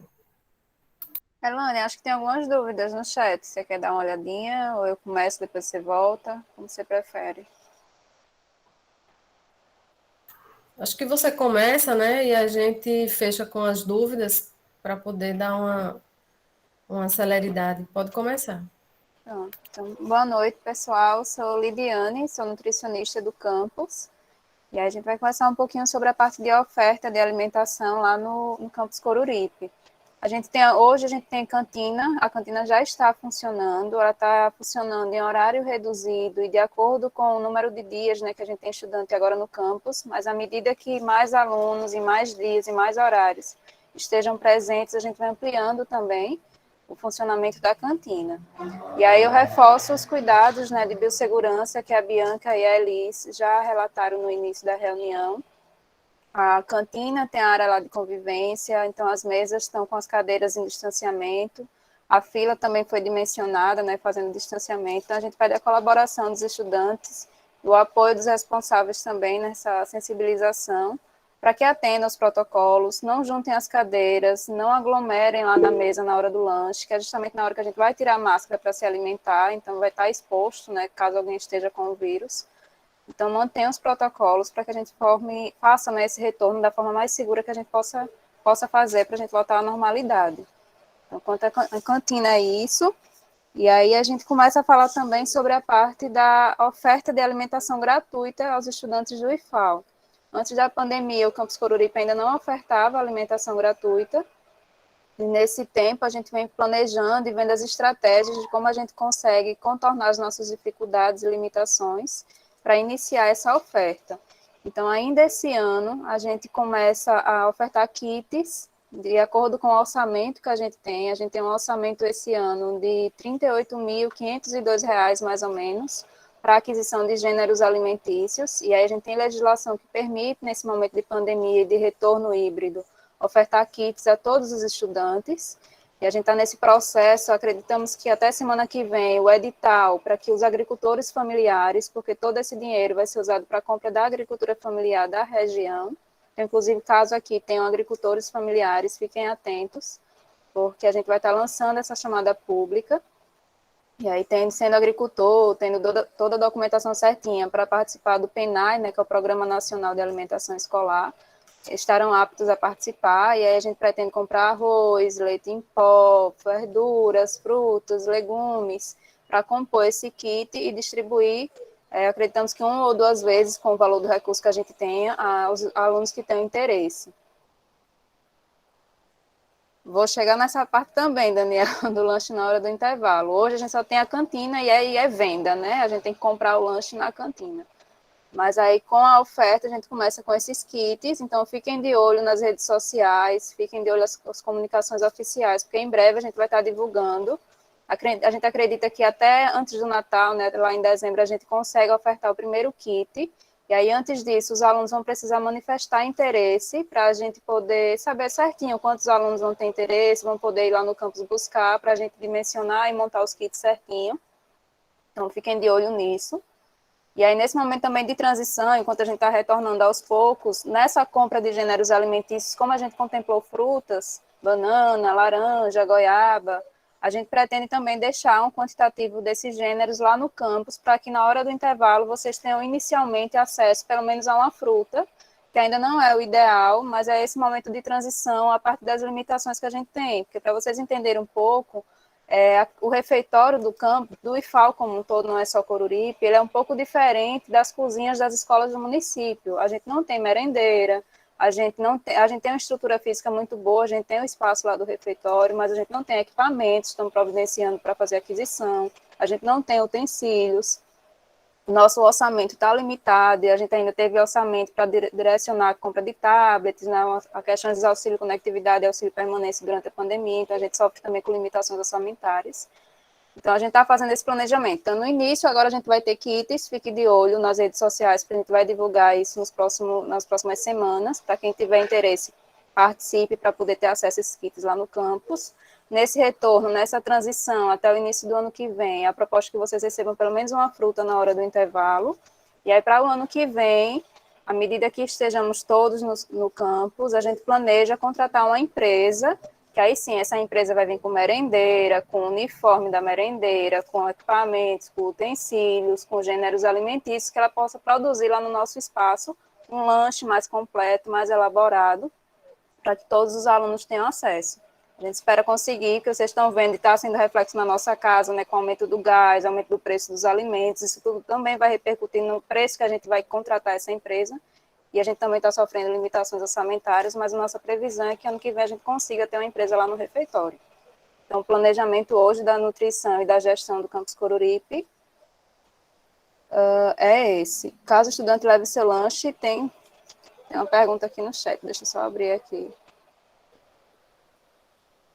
Elane, acho que tem algumas dúvidas no chat. Você quer dar uma olhadinha ou eu começo, depois você volta? Como você prefere?
Acho que você começa, né? E a gente fecha com as dúvidas para poder dar uma celeridade. Pode começar.
Pronto. Então, boa noite, pessoal. Sou Lidiane, sou nutricionista do campus. E aí a gente vai conversar um pouquinho sobre a parte de oferta de alimentação lá no campus Coruripe. Hoje a gente tem cantina, a cantina já está funcionando, ela está funcionando em horário reduzido e de acordo com o número de dias, né, que a gente tem estudante agora no campus, mas à medida que mais alunos e mais dias e mais horários estejam presentes, a gente vai ampliando também o funcionamento da cantina. E aí eu reforço os cuidados, né, de biossegurança que a Bianca e a Elis já relataram no início da reunião. A cantina tem a área lá de convivência, então as mesas estão com as cadeiras em distanciamento. A fila também foi dimensionada, né, fazendo distanciamento. Então a gente pede a colaboração dos estudantes, o apoio dos responsáveis também nessa sensibilização, para que atendam os protocolos, não juntem as cadeiras, não aglomerem lá na mesa na hora do lanche, que é justamente na hora que a gente vai tirar a máscara para se alimentar, então vai estar exposto, né, caso alguém esteja com o vírus. Então, mantenha os protocolos para que a gente faça, né, esse retorno da forma mais segura que a gente possa fazer para a gente voltar à normalidade. Então, quanto à cantina é isso. E aí a gente começa a falar também sobre a parte da oferta de alimentação gratuita aos estudantes do IFAL. Antes da pandemia, o Campus Coruripe ainda não ofertava alimentação gratuita. E nesse tempo, a gente vem planejando e vendo as estratégias de como a gente consegue contornar as nossas dificuldades e limitações para iniciar essa oferta. Então, ainda esse ano, a gente começa a ofertar kits de acordo com o orçamento que a gente tem. A gente tem um orçamento esse ano de R$ 38.502, mais ou menos, para aquisição de gêneros alimentícios. E aí a gente tem legislação que permite, nesse momento de pandemia e de retorno híbrido, ofertar kits a todos os estudantes. E a gente está nesse processo, acreditamos que até semana que vem o edital para que os agricultores familiares, porque todo esse dinheiro vai ser usado para a compra da agricultura familiar da região. Então, inclusive, caso aqui tenham agricultores familiares, fiquem atentos, porque a gente vai estar lançando essa chamada pública. E aí, sendo agricultor, tendo toda a documentação certinha para participar do PENAE, né, que é o Programa Nacional de Alimentação Escolar, estarão aptos a participar, e aí a gente pretende comprar arroz, leite em pó, verduras, frutas, legumes, para compor esse kit e distribuir, acreditamos que 1 ou 2 vezes, com o valor do recurso que a gente tenha, aos alunos que tenham interesse. Vou chegar nessa parte também, Daniel, do lanche na hora do intervalo. Hoje a gente só tem a cantina e aí é venda, né? A gente tem que comprar o lanche na cantina. Mas aí, com a oferta, a gente começa com esses kits, então fiquem de olho nas redes sociais, fiquem de olho nas comunicações oficiais, porque em breve a gente vai estar divulgando. A gente acredita que até antes do Natal, né, lá em dezembro, a gente consegue ofertar o primeiro kit, e aí antes disso os alunos vão precisar manifestar interesse para a gente poder saber certinho quantos alunos vão ter interesse, vão poder ir lá no campus buscar, para a gente dimensionar e montar os kits certinho. Então fiquem de olho nisso. E aí, nesse momento também de transição, enquanto a gente está retornando aos poucos, nessa compra de gêneros alimentícios, como a gente contemplou frutas, banana, laranja, goiaba, a gente pretende também deixar um quantitativo desses gêneros lá no campus, para que na hora do intervalo vocês tenham inicialmente acesso pelo menos a uma fruta, que ainda não é o ideal, mas é esse momento de transição a partir das limitações que a gente tem, porque para vocês entenderem um pouco, o refeitório do campo, do IFAL como um todo, não é só Coruripe, ele é um pouco diferente das cozinhas das escolas do município. A gente não tem merendeira, a gente tem uma estrutura física muito boa, a gente tem o espaço lá do refeitório, mas a gente não tem equipamentos, estamos providenciando para fazer aquisição, a gente não tem utensílios. nosso orçamento está limitado e a gente ainda teve orçamento para direcionar a compra de tablets, né, a questões de auxílio conectividade e auxílio permanência durante a pandemia, então a gente sofre também com limitações orçamentárias. Então, a gente está fazendo esse planejamento. Então, no início, agora a gente vai ter kits, fique de olho nas redes sociais, porque a gente vai divulgar isso nas próximas semanas. Para quem tiver interesse, participe para poder ter acesso a esses kits lá no campus. Nesse retorno, nessa transição, até o início do ano que vem, a proposta é que vocês recebam pelo menos uma fruta na hora do intervalo. E aí, para o ano que vem, à medida que estejamos todos no campus, a gente planeja contratar uma empresa, que aí sim, essa empresa vai vir com merendeira, com uniforme da merendeira, com equipamentos, com utensílios, com gêneros alimentícios, que ela possa produzir lá no nosso espaço um lanche mais completo, mais elaborado, para que todos os alunos tenham acesso. A gente espera conseguir, que vocês estão vendo, e está sendo reflexo na nossa casa, né, com o aumento do gás, aumento do preço dos alimentos, isso tudo também vai repercutir no preço que a gente vai contratar essa empresa, e a gente também está sofrendo limitações orçamentárias, mas a nossa previsão é que ano que vem a gente consiga ter uma empresa lá no refeitório. Então, o planejamento hoje da nutrição e da gestão do Campus Coruripe é esse. Caso o estudante leve seu lanche, tem uma pergunta aqui no chat, deixa eu só abrir aqui.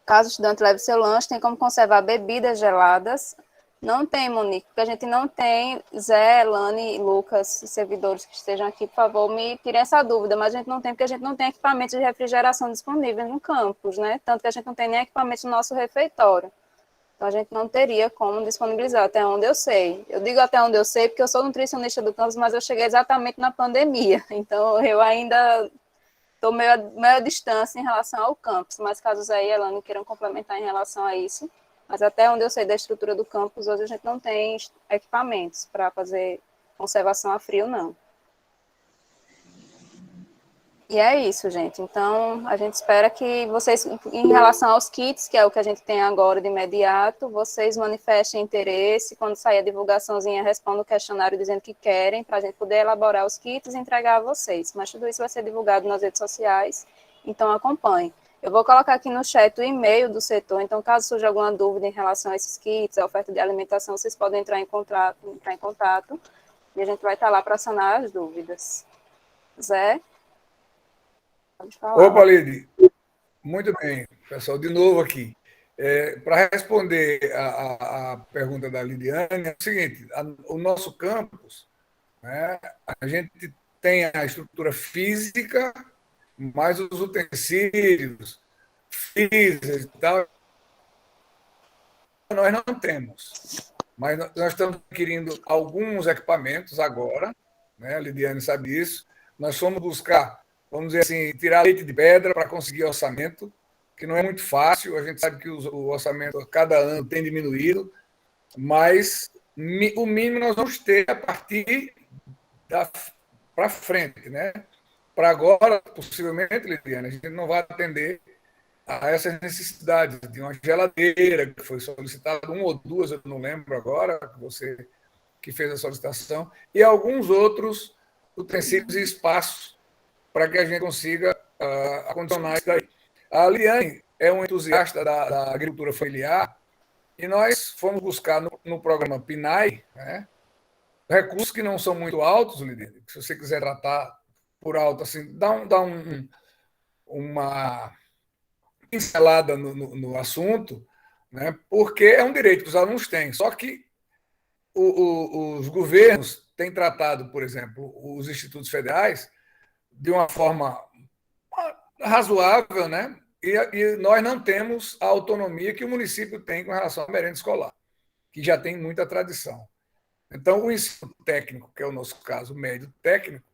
Caso o estudante leve seu lanche, tem como conservar bebidas geladas? Não tem, Monique, porque a gente não tem. Zé, Elane e Lucas, servidores que estejam aqui, por favor, me tirem essa dúvida, mas a gente não tem, porque a gente não tem equipamentos de refrigeração disponíveis no campus, né? Tanto que a gente não tem nem equipamentos no nosso refeitório. Então, a gente não teria como disponibilizar, até onde eu sei. Eu digo até onde eu sei, porque eu sou nutricionista do campus, mas eu cheguei exatamente na pandemia. Então, eu ainda estou meio à distância em relação ao campus, mas caso o Zé e a Elane queiram complementar em relação a isso. Mas até onde eu sei da estrutura do campus, hoje a gente não tem equipamentos para fazer conservação a frio, não. E é isso, gente. Então, a gente espera que vocês, em relação aos kits, que é o que a gente tem agora de imediato, vocês manifestem interesse. Quando sair a divulgaçãozinha, respondam o questionário dizendo que querem, para a gente poder elaborar os kits e entregar a vocês. Mas tudo isso vai ser divulgado nas redes sociais, então acompanhem. Eu vou colocar aqui no chat o e-mail do setor, então caso surja alguma dúvida em relação a esses kits, a oferta de alimentação, vocês podem entrar em contato e a gente vai estar lá para sanar as dúvidas. Zé? Pode falar.
Opa, Lide. Muito bem, pessoal, de novo aqui. Para responder a pergunta da Lidiane, é o seguinte, o nosso campus, né, a gente tem a estrutura física, mais os utensílios, freezer e tal, nós não temos. Mas nós estamos adquirindo alguns equipamentos agora, né? A Lidiane sabe disso. Nós fomos buscar, vamos dizer assim, tirar leite de pedra para conseguir orçamento, que não é muito fácil. A gente sabe que o orçamento a cada ano tem diminuído, mas o mínimo nós vamos ter a partir para frente, né? Para agora, possivelmente, Liliane, a gente não vai atender a essas necessidades de uma geladeira que foi solicitada, uma ou duas, eu não lembro agora, você que fez a solicitação, e alguns outros utensílios e espaços para que a gente consiga acondicionar isso daí. A Liane é um entusiasta da agricultura familiar e nós fomos buscar no programa PNAE, né, recursos que não são muito altos, Lidiane, se você quiser tratar por alto, assim, dá uma pincelada no assunto, né, porque é um direito que os alunos têm, só que os governos têm tratado, por exemplo, os institutos federais de uma forma razoável, né, e nós não temos a autonomia que o município tem com relação à merenda escolar, que já tem muita tradição. Então, o ensino técnico, que é o nosso caso médio técnico,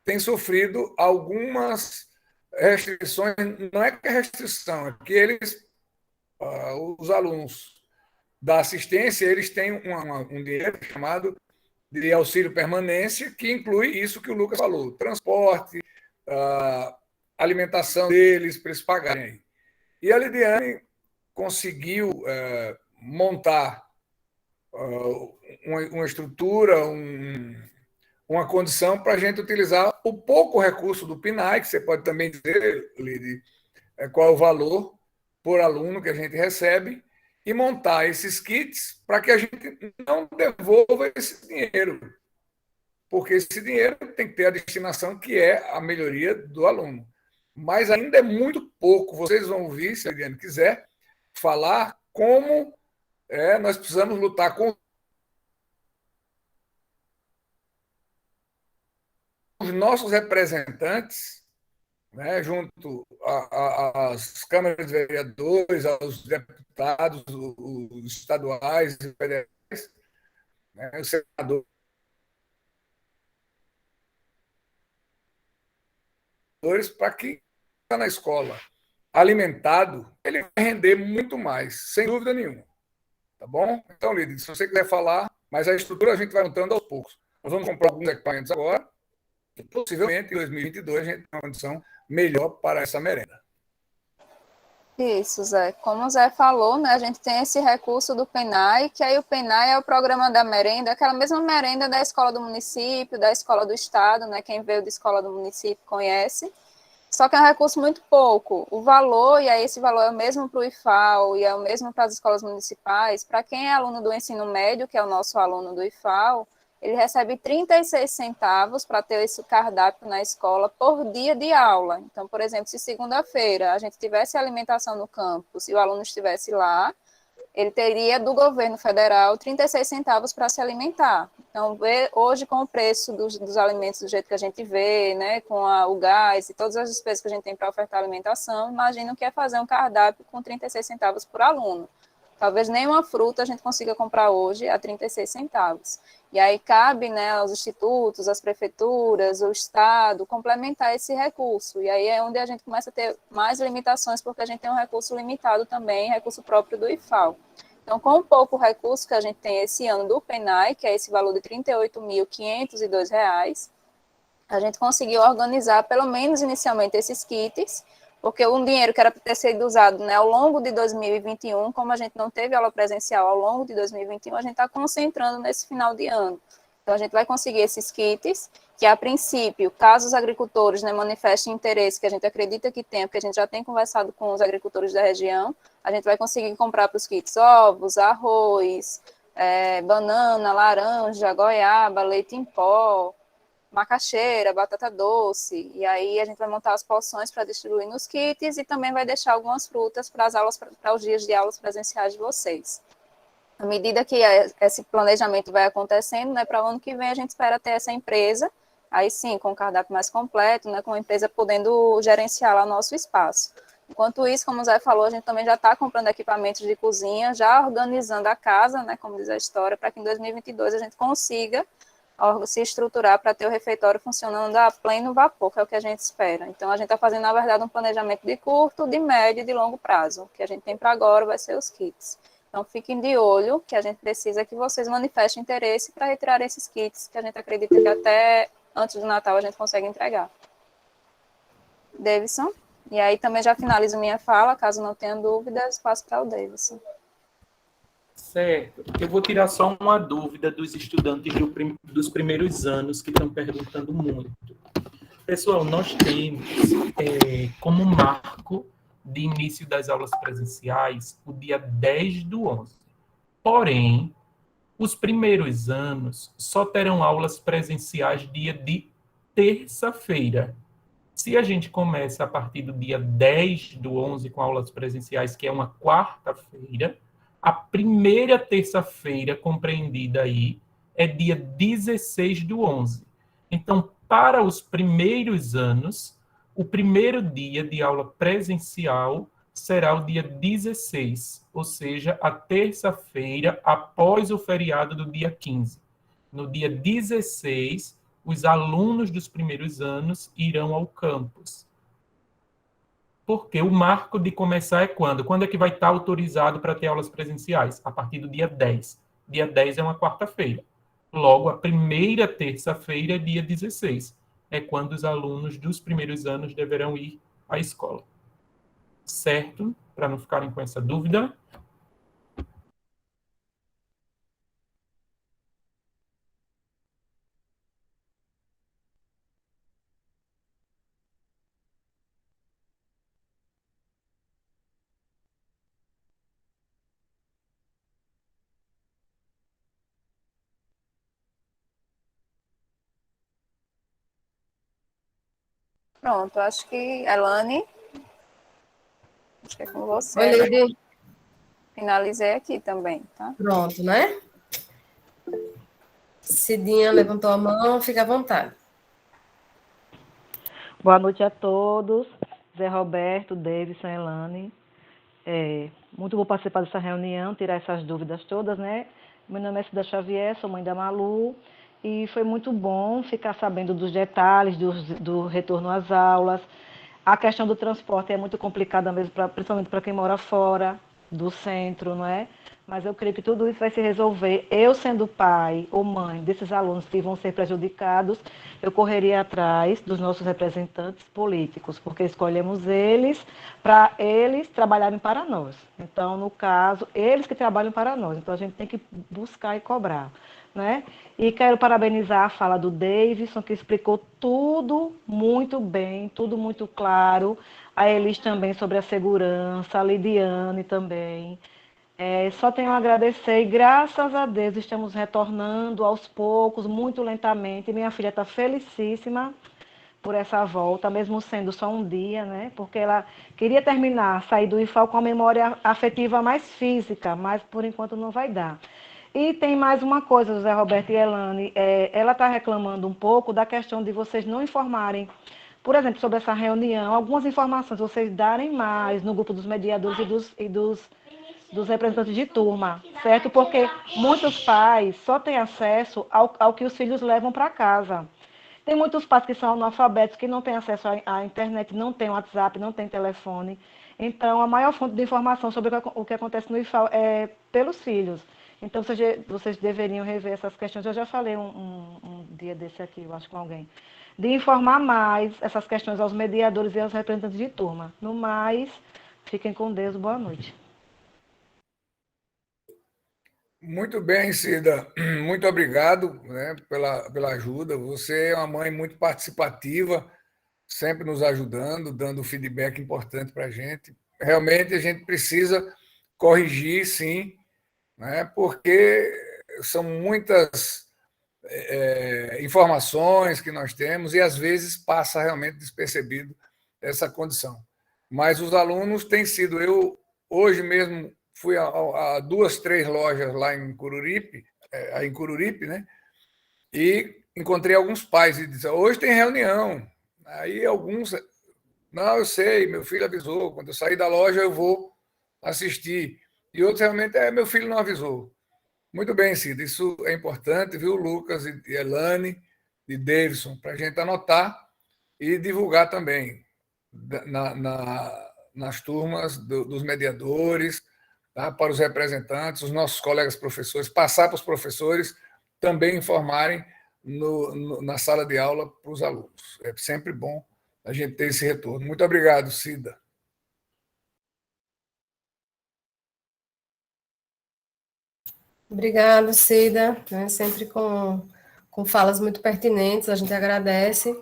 tem sofrido algumas restrições. Não é que é restrição, é que os alunos da assistência, eles têm um dinheiro chamado de auxílio permanência, que inclui isso que o Lucas falou, transporte, alimentação deles, para eles pagarem. E a Lidiane conseguiu montar uma estrutura, uma condição para a gente utilizar o pouco recurso do PNAE, que você pode também dizer, Lidi, qual é o valor por aluno que a gente recebe, e montar esses kits para que a gente não devolva esse dinheiro. porque esse dinheiro tem que ter a destinação que é a melhoria do aluno. Mas ainda é muito pouco. Vocês vão ouvir, se a Eliane quiser, falar como nós precisamos lutar com os nossos representantes, né, junto às câmaras de vereadores, aos deputados, os estaduais e federais, né, os senadores, para que está na escola alimentado, ele vai render muito mais, sem dúvida nenhuma. Tá bom? Então, Lídia, se você quiser falar, mas a estrutura a gente vai montando aos poucos. Nós vamos comprar alguns equipamentos agora, e possivelmente em 2022 a gente tem uma condição melhor para essa merenda.
Isso, Zé. Como o Zé falou, né, a gente tem esse recurso do PENAI, que aí o PENAI é o programa da merenda, aquela mesma merenda da escola do município, da escola do estado, né, quem veio da escola do município conhece, só que é um recurso muito pouco. O valor, e aí esse valor é o mesmo para o IFAL e é o mesmo para as escolas municipais, para quem é aluno do ensino médio, que é o nosso aluno do IFAL, ele recebe 36 centavos para ter esse cardápio na escola por dia de aula. Então, por exemplo, se segunda-feira a gente tivesse alimentação no campus e o aluno estivesse lá, ele teria do governo federal 36 centavos para se alimentar. Então, hoje, com o preço dos alimentos do jeito que a gente vê, né, com o gás e todas as despesas que a gente tem para ofertar alimentação, imagina o que é fazer um cardápio com 36 centavos por aluno. Talvez nenhuma fruta a gente consiga comprar hoje a 36 centavos. E aí cabe, né, aos institutos, às prefeituras, o Estado, complementar esse recurso. E aí é onde a gente começa a ter mais limitações, porque a gente tem um recurso limitado também, recurso próprio do IFAL. Então, com o pouco recurso que a gente tem esse ano do PENAI, que é esse valor de R$ 38.502, a gente conseguiu organizar, pelo menos inicialmente, esses kits, porque um dinheiro que era para ter sido usado, né, ao longo de 2021, como a gente não teve aula presencial ao longo de 2021, a gente está concentrando nesse final de ano. Então, a gente vai conseguir esses kits, que a princípio, caso os agricultores, né, manifestem interesse, que a gente acredita que tem, porque a gente já tem conversado com os agricultores da região, a gente vai conseguir comprar para os kits ovos, arroz, banana, laranja, goiaba, leite em pó, macaxeira, batata doce, e aí a gente vai montar as porções para distribuir nos kits e também vai deixar algumas frutas para as aulas, para os dias de aulas presenciais de vocês. À medida que esse planejamento vai acontecendo, né, para o ano que vem a gente espera ter essa empresa, aí sim, com o cardápio mais completo, né, com a empresa podendo gerenciar lá o nosso espaço. Enquanto isso, como o Zé falou, a gente também já está comprando equipamentos de cozinha, já organizando a casa, né, como diz a história, para que em 2022 a gente consiga se estruturar para ter o refeitório funcionando a pleno vapor, que é o que a gente espera. Então, a gente está fazendo, na verdade, um planejamento de curto, de médio e de longo prazo. O que a gente tem para agora vai ser os kits. Então, fiquem de olho, que a gente precisa que vocês manifestem interesse para retirar esses kits, que a gente acredita que até antes do Natal a gente consegue entregar. Davidson? E aí também já finalizo minha fala, caso não tenha dúvidas, passo para o Davidson.
Certo. Eu vou tirar só uma dúvida dos estudantes dos primeiros anos que estão perguntando muito. Pessoal, nós temos como marco de início das aulas presenciais o dia 10/11. Porém, os primeiros anos só terão aulas presenciais dia de terça-feira. Se a gente começa a partir do dia 10/11 com aulas presenciais, que é uma quarta-feira, a primeira terça-feira compreendida aí é dia 16/11. Então, para os primeiros anos, o primeiro dia de aula presencial será o dia 16, ou seja, a terça-feira após o feriado do dia 15. No dia 16, os alunos dos primeiros anos irão ao campus. Porque o marco de começar é quando? Quando é que vai estar autorizado para ter aulas presenciais? A partir do dia 10. Dia 10 é uma quarta-feira. Logo, a primeira terça-feira é dia 16. É quando os alunos dos primeiros anos deverão ir à escola. Certo? Para não ficarem com essa dúvida.
Pronto, acho que, Elane, acho que é com você.
Oi, Lídia.
Finalizei aqui também, tá?
Pronto, né? Cidinha levantou a mão, fica à vontade.
Boa noite a todos. Zé Roberto, Davidson, Elane. Muito bom participar dessa reunião, tirar essas dúvidas todas, né? Meu nome é Cida Xavier, sou mãe da Malu, e foi muito bom ficar sabendo dos detalhes do retorno às aulas. A questão do transporte é muito complicada mesmo, principalmente para quem mora fora do centro, não é? Mas eu creio que tudo isso vai se resolver. Eu, sendo pai ou mãe desses alunos que vão ser prejudicados, eu correria atrás dos nossos representantes políticos, porque escolhemos eles para eles trabalharem para nós. Então, no caso, eles que trabalham para nós. Então, a gente tem que buscar e cobrar, né? E quero parabenizar a fala do Davidson, que explicou tudo muito bem, tudo muito claro. A Elis também sobre a segurança, a Lidiane também. Só tenho a agradecer e, graças a Deus, estamos retornando aos poucos, muito lentamente. Minha filha está felicíssima por essa volta, mesmo sendo só um dia, né? Porque ela queria terminar, sair do IFAL com a memória afetiva mais física, mas por enquanto não vai dar. E tem mais uma coisa, José Roberto e Elane, ela está reclamando um pouco da questão de vocês não informarem, por exemplo, sobre essa reunião, algumas informações vocês darem mais no grupo dos mediadores e dos representantes de turma, certo? Porque muitos pais só têm acesso ao que os filhos levam para casa. Tem muitos pais que são analfabetos, que não têm acesso à internet, não têm WhatsApp, não têm telefone. Então, a maior fonte de informação sobre o que acontece no IFAL é pelos filhos. Então, vocês deveriam rever essas questões. Eu já falei um dia desse aqui, eu acho, com alguém. De informar mais essas questões aos mediadores e aos representantes de turma. No mais, fiquem com Deus. Boa noite.
Muito bem, Cida. Muito obrigado, né, pela ajuda. Você é uma mãe muito participativa, sempre nos ajudando, dando feedback importante para a gente. Realmente a gente precisa corrigir, sim, né, porque são muitas informações que nós temos e às vezes passa realmente despercebido essa condição. Mas os alunos têm sido, eu hoje mesmo fui a 2, 3 lojas lá em Coruripe, né? E encontrei alguns pais e disseram, hoje tem reunião. Aí alguns, não, eu sei, meu filho avisou, quando eu sair da loja eu vou assistir. E outros realmente, meu filho não avisou. Muito bem, Cida, isso é importante, viu, Lucas e Elane e Davidson, para a gente anotar e divulgar também nas turmas dos mediadores, tá? Para os representantes, os nossos colegas professores, passar para os professores também informarem na sala de aula para os alunos. É sempre bom a gente ter esse retorno. Muito obrigado, Cida.
Obrigada, Cida, né? Sempre com falas muito pertinentes, a gente agradece.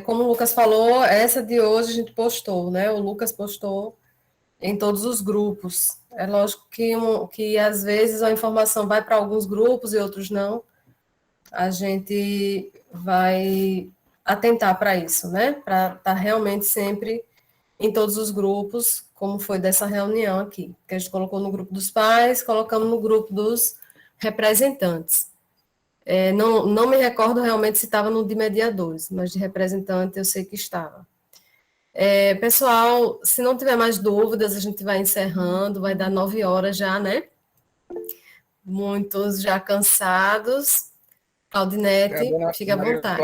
Como o Lucas falou, essa de hoje a gente postou, né? O Lucas postou em todos os grupos. É lógico que às vezes a informação vai para alguns grupos e outros não. A gente vai atentar para isso, né? Para estar realmente sempre em todos os grupos, como foi dessa reunião aqui, que a gente colocou no grupo dos pais, colocamos no grupo dos representantes. Não me recordo realmente se estava no de mediadores, mas de representante eu sei que estava. Pessoal, se não tiver mais dúvidas, a gente vai encerrando, vai dar 9 horas já, né? Muitos já cansados. Claudinete, fique à vontade.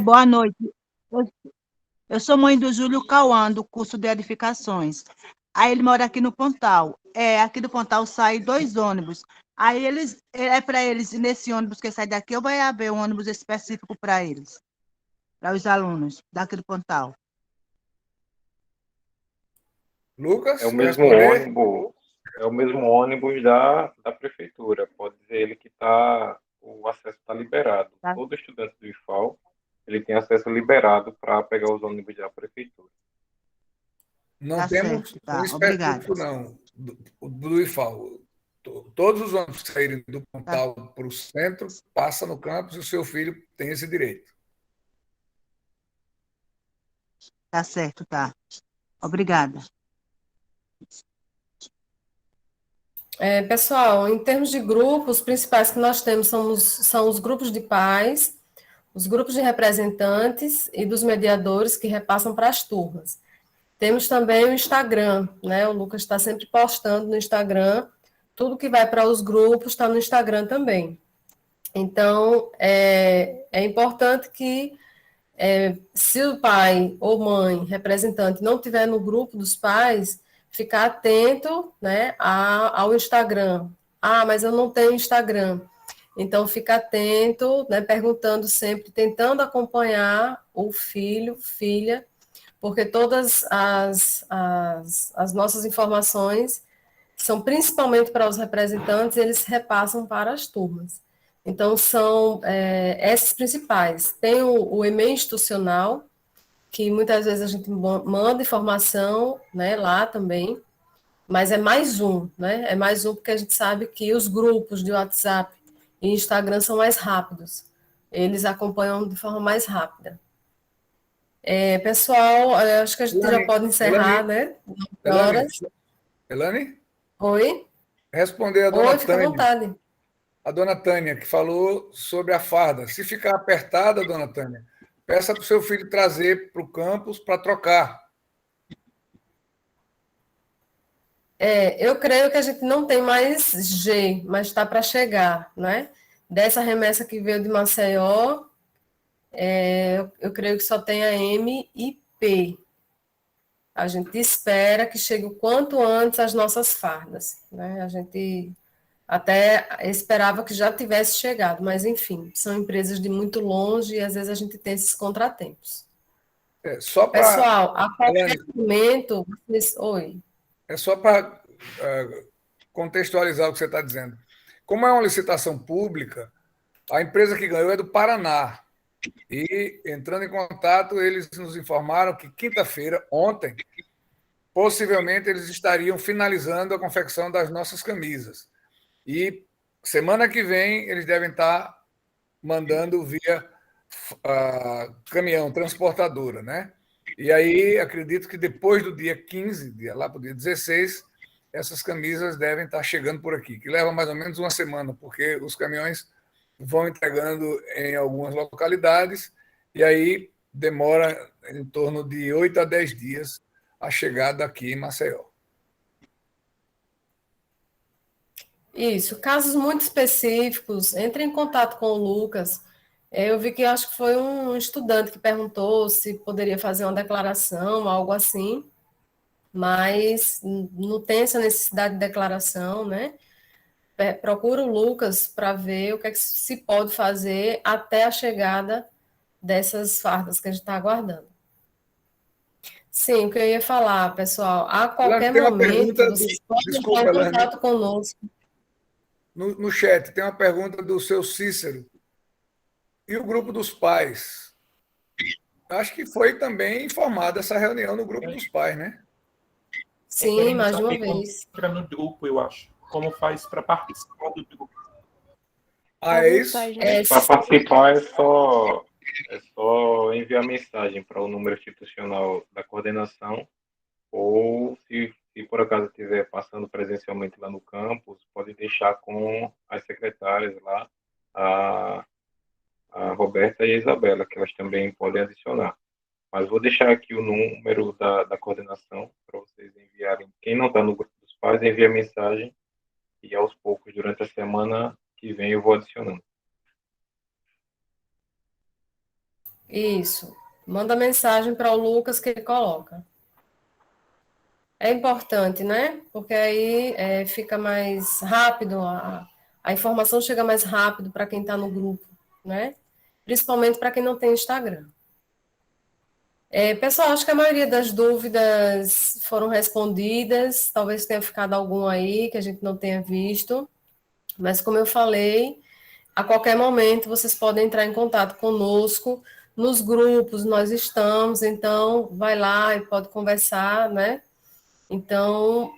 Boa noite. Eu sou mãe do Júlio Cauã, do curso de edificações. Aí ele mora aqui no Pontal. Aqui do Pontal sai 2 ônibus. Aí para eles, nesse ônibus que sai daqui, ou vai haver um ônibus específico para eles, para os alunos daqui do Pontal?
Lucas?
É o mesmo ônibus da prefeitura. Pode dizer ele que o acesso está liberado.
Tá.
Todo estudante do IFAL ele tem acesso liberado para pegar os ônibus da prefeitura.
Não temos um específico, não, do IFAL. Todos os ônibus que saírem do Pontal para o centro, passa no campus e o seu filho tem esse direito.
Tá certo, tá. Obrigada.
Pessoal, em termos de grupos, os principais que nós temos são os grupos de pais, os grupos de representantes e dos mediadores que repassam para as turmas. Temos também o Instagram, né? O Lucas está sempre postando no Instagram, tudo que vai para os grupos está no Instagram também. Então, é importante que, se o pai ou mãe, representante, não estiver no grupo dos pais, ficar atento, né, ao Instagram. Ah, mas eu não tenho Instagram. Então, fica atento, né, perguntando sempre, tentando acompanhar o filho, filha, porque todas as nossas informações são principalmente para os representantes, eles repassam para as turmas. Então, são esses principais. Tem o e-mail institucional, que muitas vezes a gente manda informação, né, lá também, mas é mais um, né? É mais um porque a gente sabe que os grupos de WhatsApp e Instagram são mais rápidos. Eles acompanham de forma mais rápida. Pessoal, acho que a gente já pode encerrar, né? 9 horas.
Elane?
Oi?
Responder a dona
Oi, fica à
Tânia.
vontade.
A dona Tânia, que falou sobre a farda. Se ficar apertada, dona Tânia, peça para o seu filho trazer para o campus para trocar.
Eu creio que a gente não tem mais G, mas está para chegar, né? Dessa remessa que veio de Maceió, eu creio que só tem a M e P. A gente espera que chegue o quanto antes as nossas fardas, né? A gente até esperava que já tivesse chegado, mas enfim, são empresas de muito longe e às vezes a gente tem esses contratempos.
Só pra,
Pessoal, a qualquer
Elane,
momento, oi.
é só para contextualizar o que você está dizendo. Como é uma licitação pública, a empresa que ganhou é do Paraná. E, entrando em contato, eles nos informaram que quinta-feira, ontem, possivelmente eles estariam finalizando a confecção das nossas camisas. E semana que vem eles devem estar mandando via caminhão, transportadora, né? E aí acredito que depois do dia 15, lá para o dia 16, essas camisas devem estar chegando por aqui, que leva mais ou menos uma semana, porque os caminhões vão entregando em algumas localidades e aí demora em torno de 8 a 10 dias a chegada aqui em Maceió.
Isso, casos muito específicos, entre em contato com o Lucas. Eu vi que acho que foi um estudante que perguntou se poderia fazer uma declaração, algo assim, mas não tem essa necessidade de declaração, né? Procura o Lucas para ver o que é que se pode fazer até a chegada dessas fardas que a gente está aguardando. Sim, o que eu ia falar, pessoal, a qualquer momento vocês podem entrar em contato conosco.
No chat tem uma pergunta do seu Cícero. E o grupo dos pais? Acho que foi também informada essa reunião no grupo dos pais, né?
Sim, mais de uma vez.
Entra no grupo, eu acho. Como faz para participar do grupo?
É isso?
Para participar é só enviar mensagem para o número institucional da coordenação ou se por acaso estiver passando presencialmente lá no campus, pode deixar com as secretárias lá, a Roberta e a Isabela, que elas também podem adicionar. Mas vou deixar aqui o número da coordenação para vocês enviarem. Quem não está no grupo dos pais, envia mensagem e aos poucos, durante a semana que vem, eu vou adicionando.
Isso. Manda mensagem para o Lucas que ele coloca. É importante, né? Porque aí fica mais rápido, a informação chega mais rápido para quem está no grupo, né? Principalmente para quem não tem Instagram. Pessoal, acho que a maioria das dúvidas foram respondidas, talvez tenha ficado algum aí que a gente não tenha visto, mas como eu falei, a qualquer momento vocês podem entrar em contato conosco, nos grupos nós estamos, então vai lá e pode conversar, né? Então,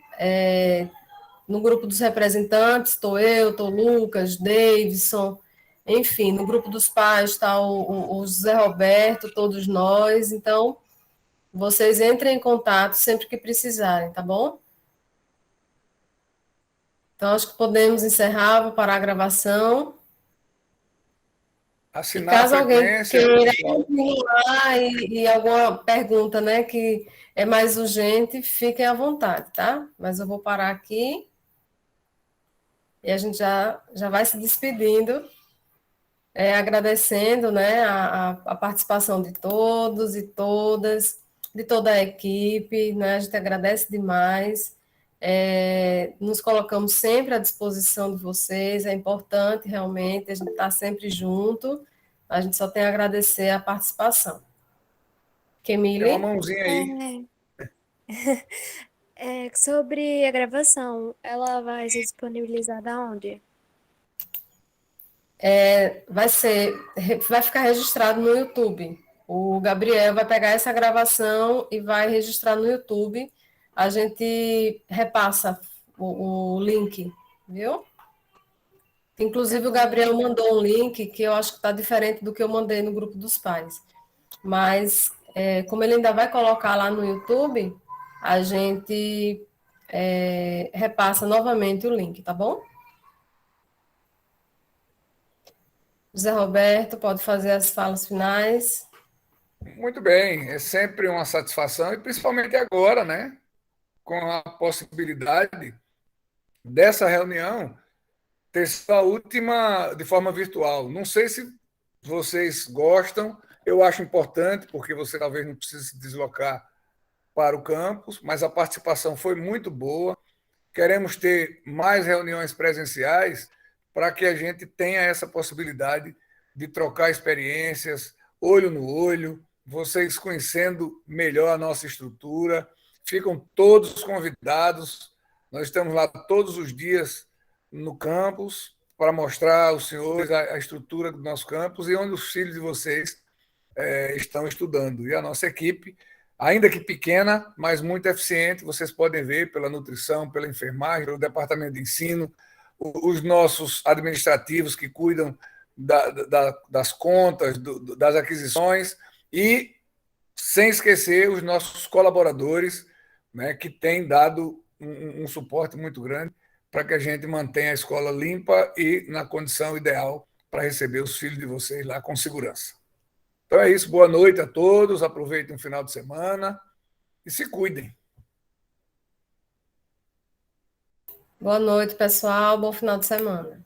no grupo dos representantes, estou eu, estou o Lucas, Davidson, enfim, no grupo dos pais está o José Roberto, todos nós, então vocês entrem em contato sempre que precisarem, tá bom? Então, acho que podemos encerrar, vou parar a gravação. E
Assinar a
caso alguém
frequência,
queira
pessoal.
continuar e alguma pergunta, né, que é mais urgente, fiquem à vontade, tá? Mas eu vou parar aqui e a gente já vai se despedindo, agradecendo, né, a participação de todos e todas, de toda a equipe, né? A gente agradece demais. Nos colocamos sempre à disposição de vocês, é importante realmente, a gente está sempre junto, a gente só tem a agradecer a participação.
Tem
Kemile?
uma mãozinha aí.
Sobre a gravação, ela vai ser disponibilizada onde?
Vai ficar registrado no YouTube. O Gabriel vai pegar essa gravação e vai registrar no YouTube. A gente repassa o link, viu? Inclusive, o Gabriel mandou um link que eu acho que está diferente do que eu mandei no grupo dos pais. Mas, como ele ainda vai colocar lá no YouTube, a gente repassa novamente o link, tá bom? José Roberto, pode fazer as falas finais.
Muito bem, é sempre uma satisfação, e principalmente agora, né? Com a possibilidade dessa reunião ter sido a última de forma virtual. Não sei se vocês gostam, eu acho importante, porque você talvez não precise se deslocar para o campus, mas a participação foi muito boa. Queremos ter mais reuniões presenciais para que a gente tenha essa possibilidade de trocar experiências, olho no olho, vocês conhecendo melhor a nossa estrutura. Ficam todos convidados. Nós estamos lá todos os dias no campus para mostrar aos senhores a estrutura do nosso campus e onde os filhos de vocês estão estudando. E a nossa equipe, ainda que pequena, mas muito eficiente, vocês podem ver pela nutrição, pela enfermagem, pelo departamento de ensino, os nossos administrativos que cuidam das contas, das aquisições, e sem esquecer os nossos colaboradores, né, que têm dado um suporte muito grande para que a gente mantenha a escola limpa e na condição ideal para receber os filhos de vocês lá com segurança. Então é isso, boa noite a todos, aproveitem o final de semana e se cuidem.
Boa noite, pessoal, bom final de semana.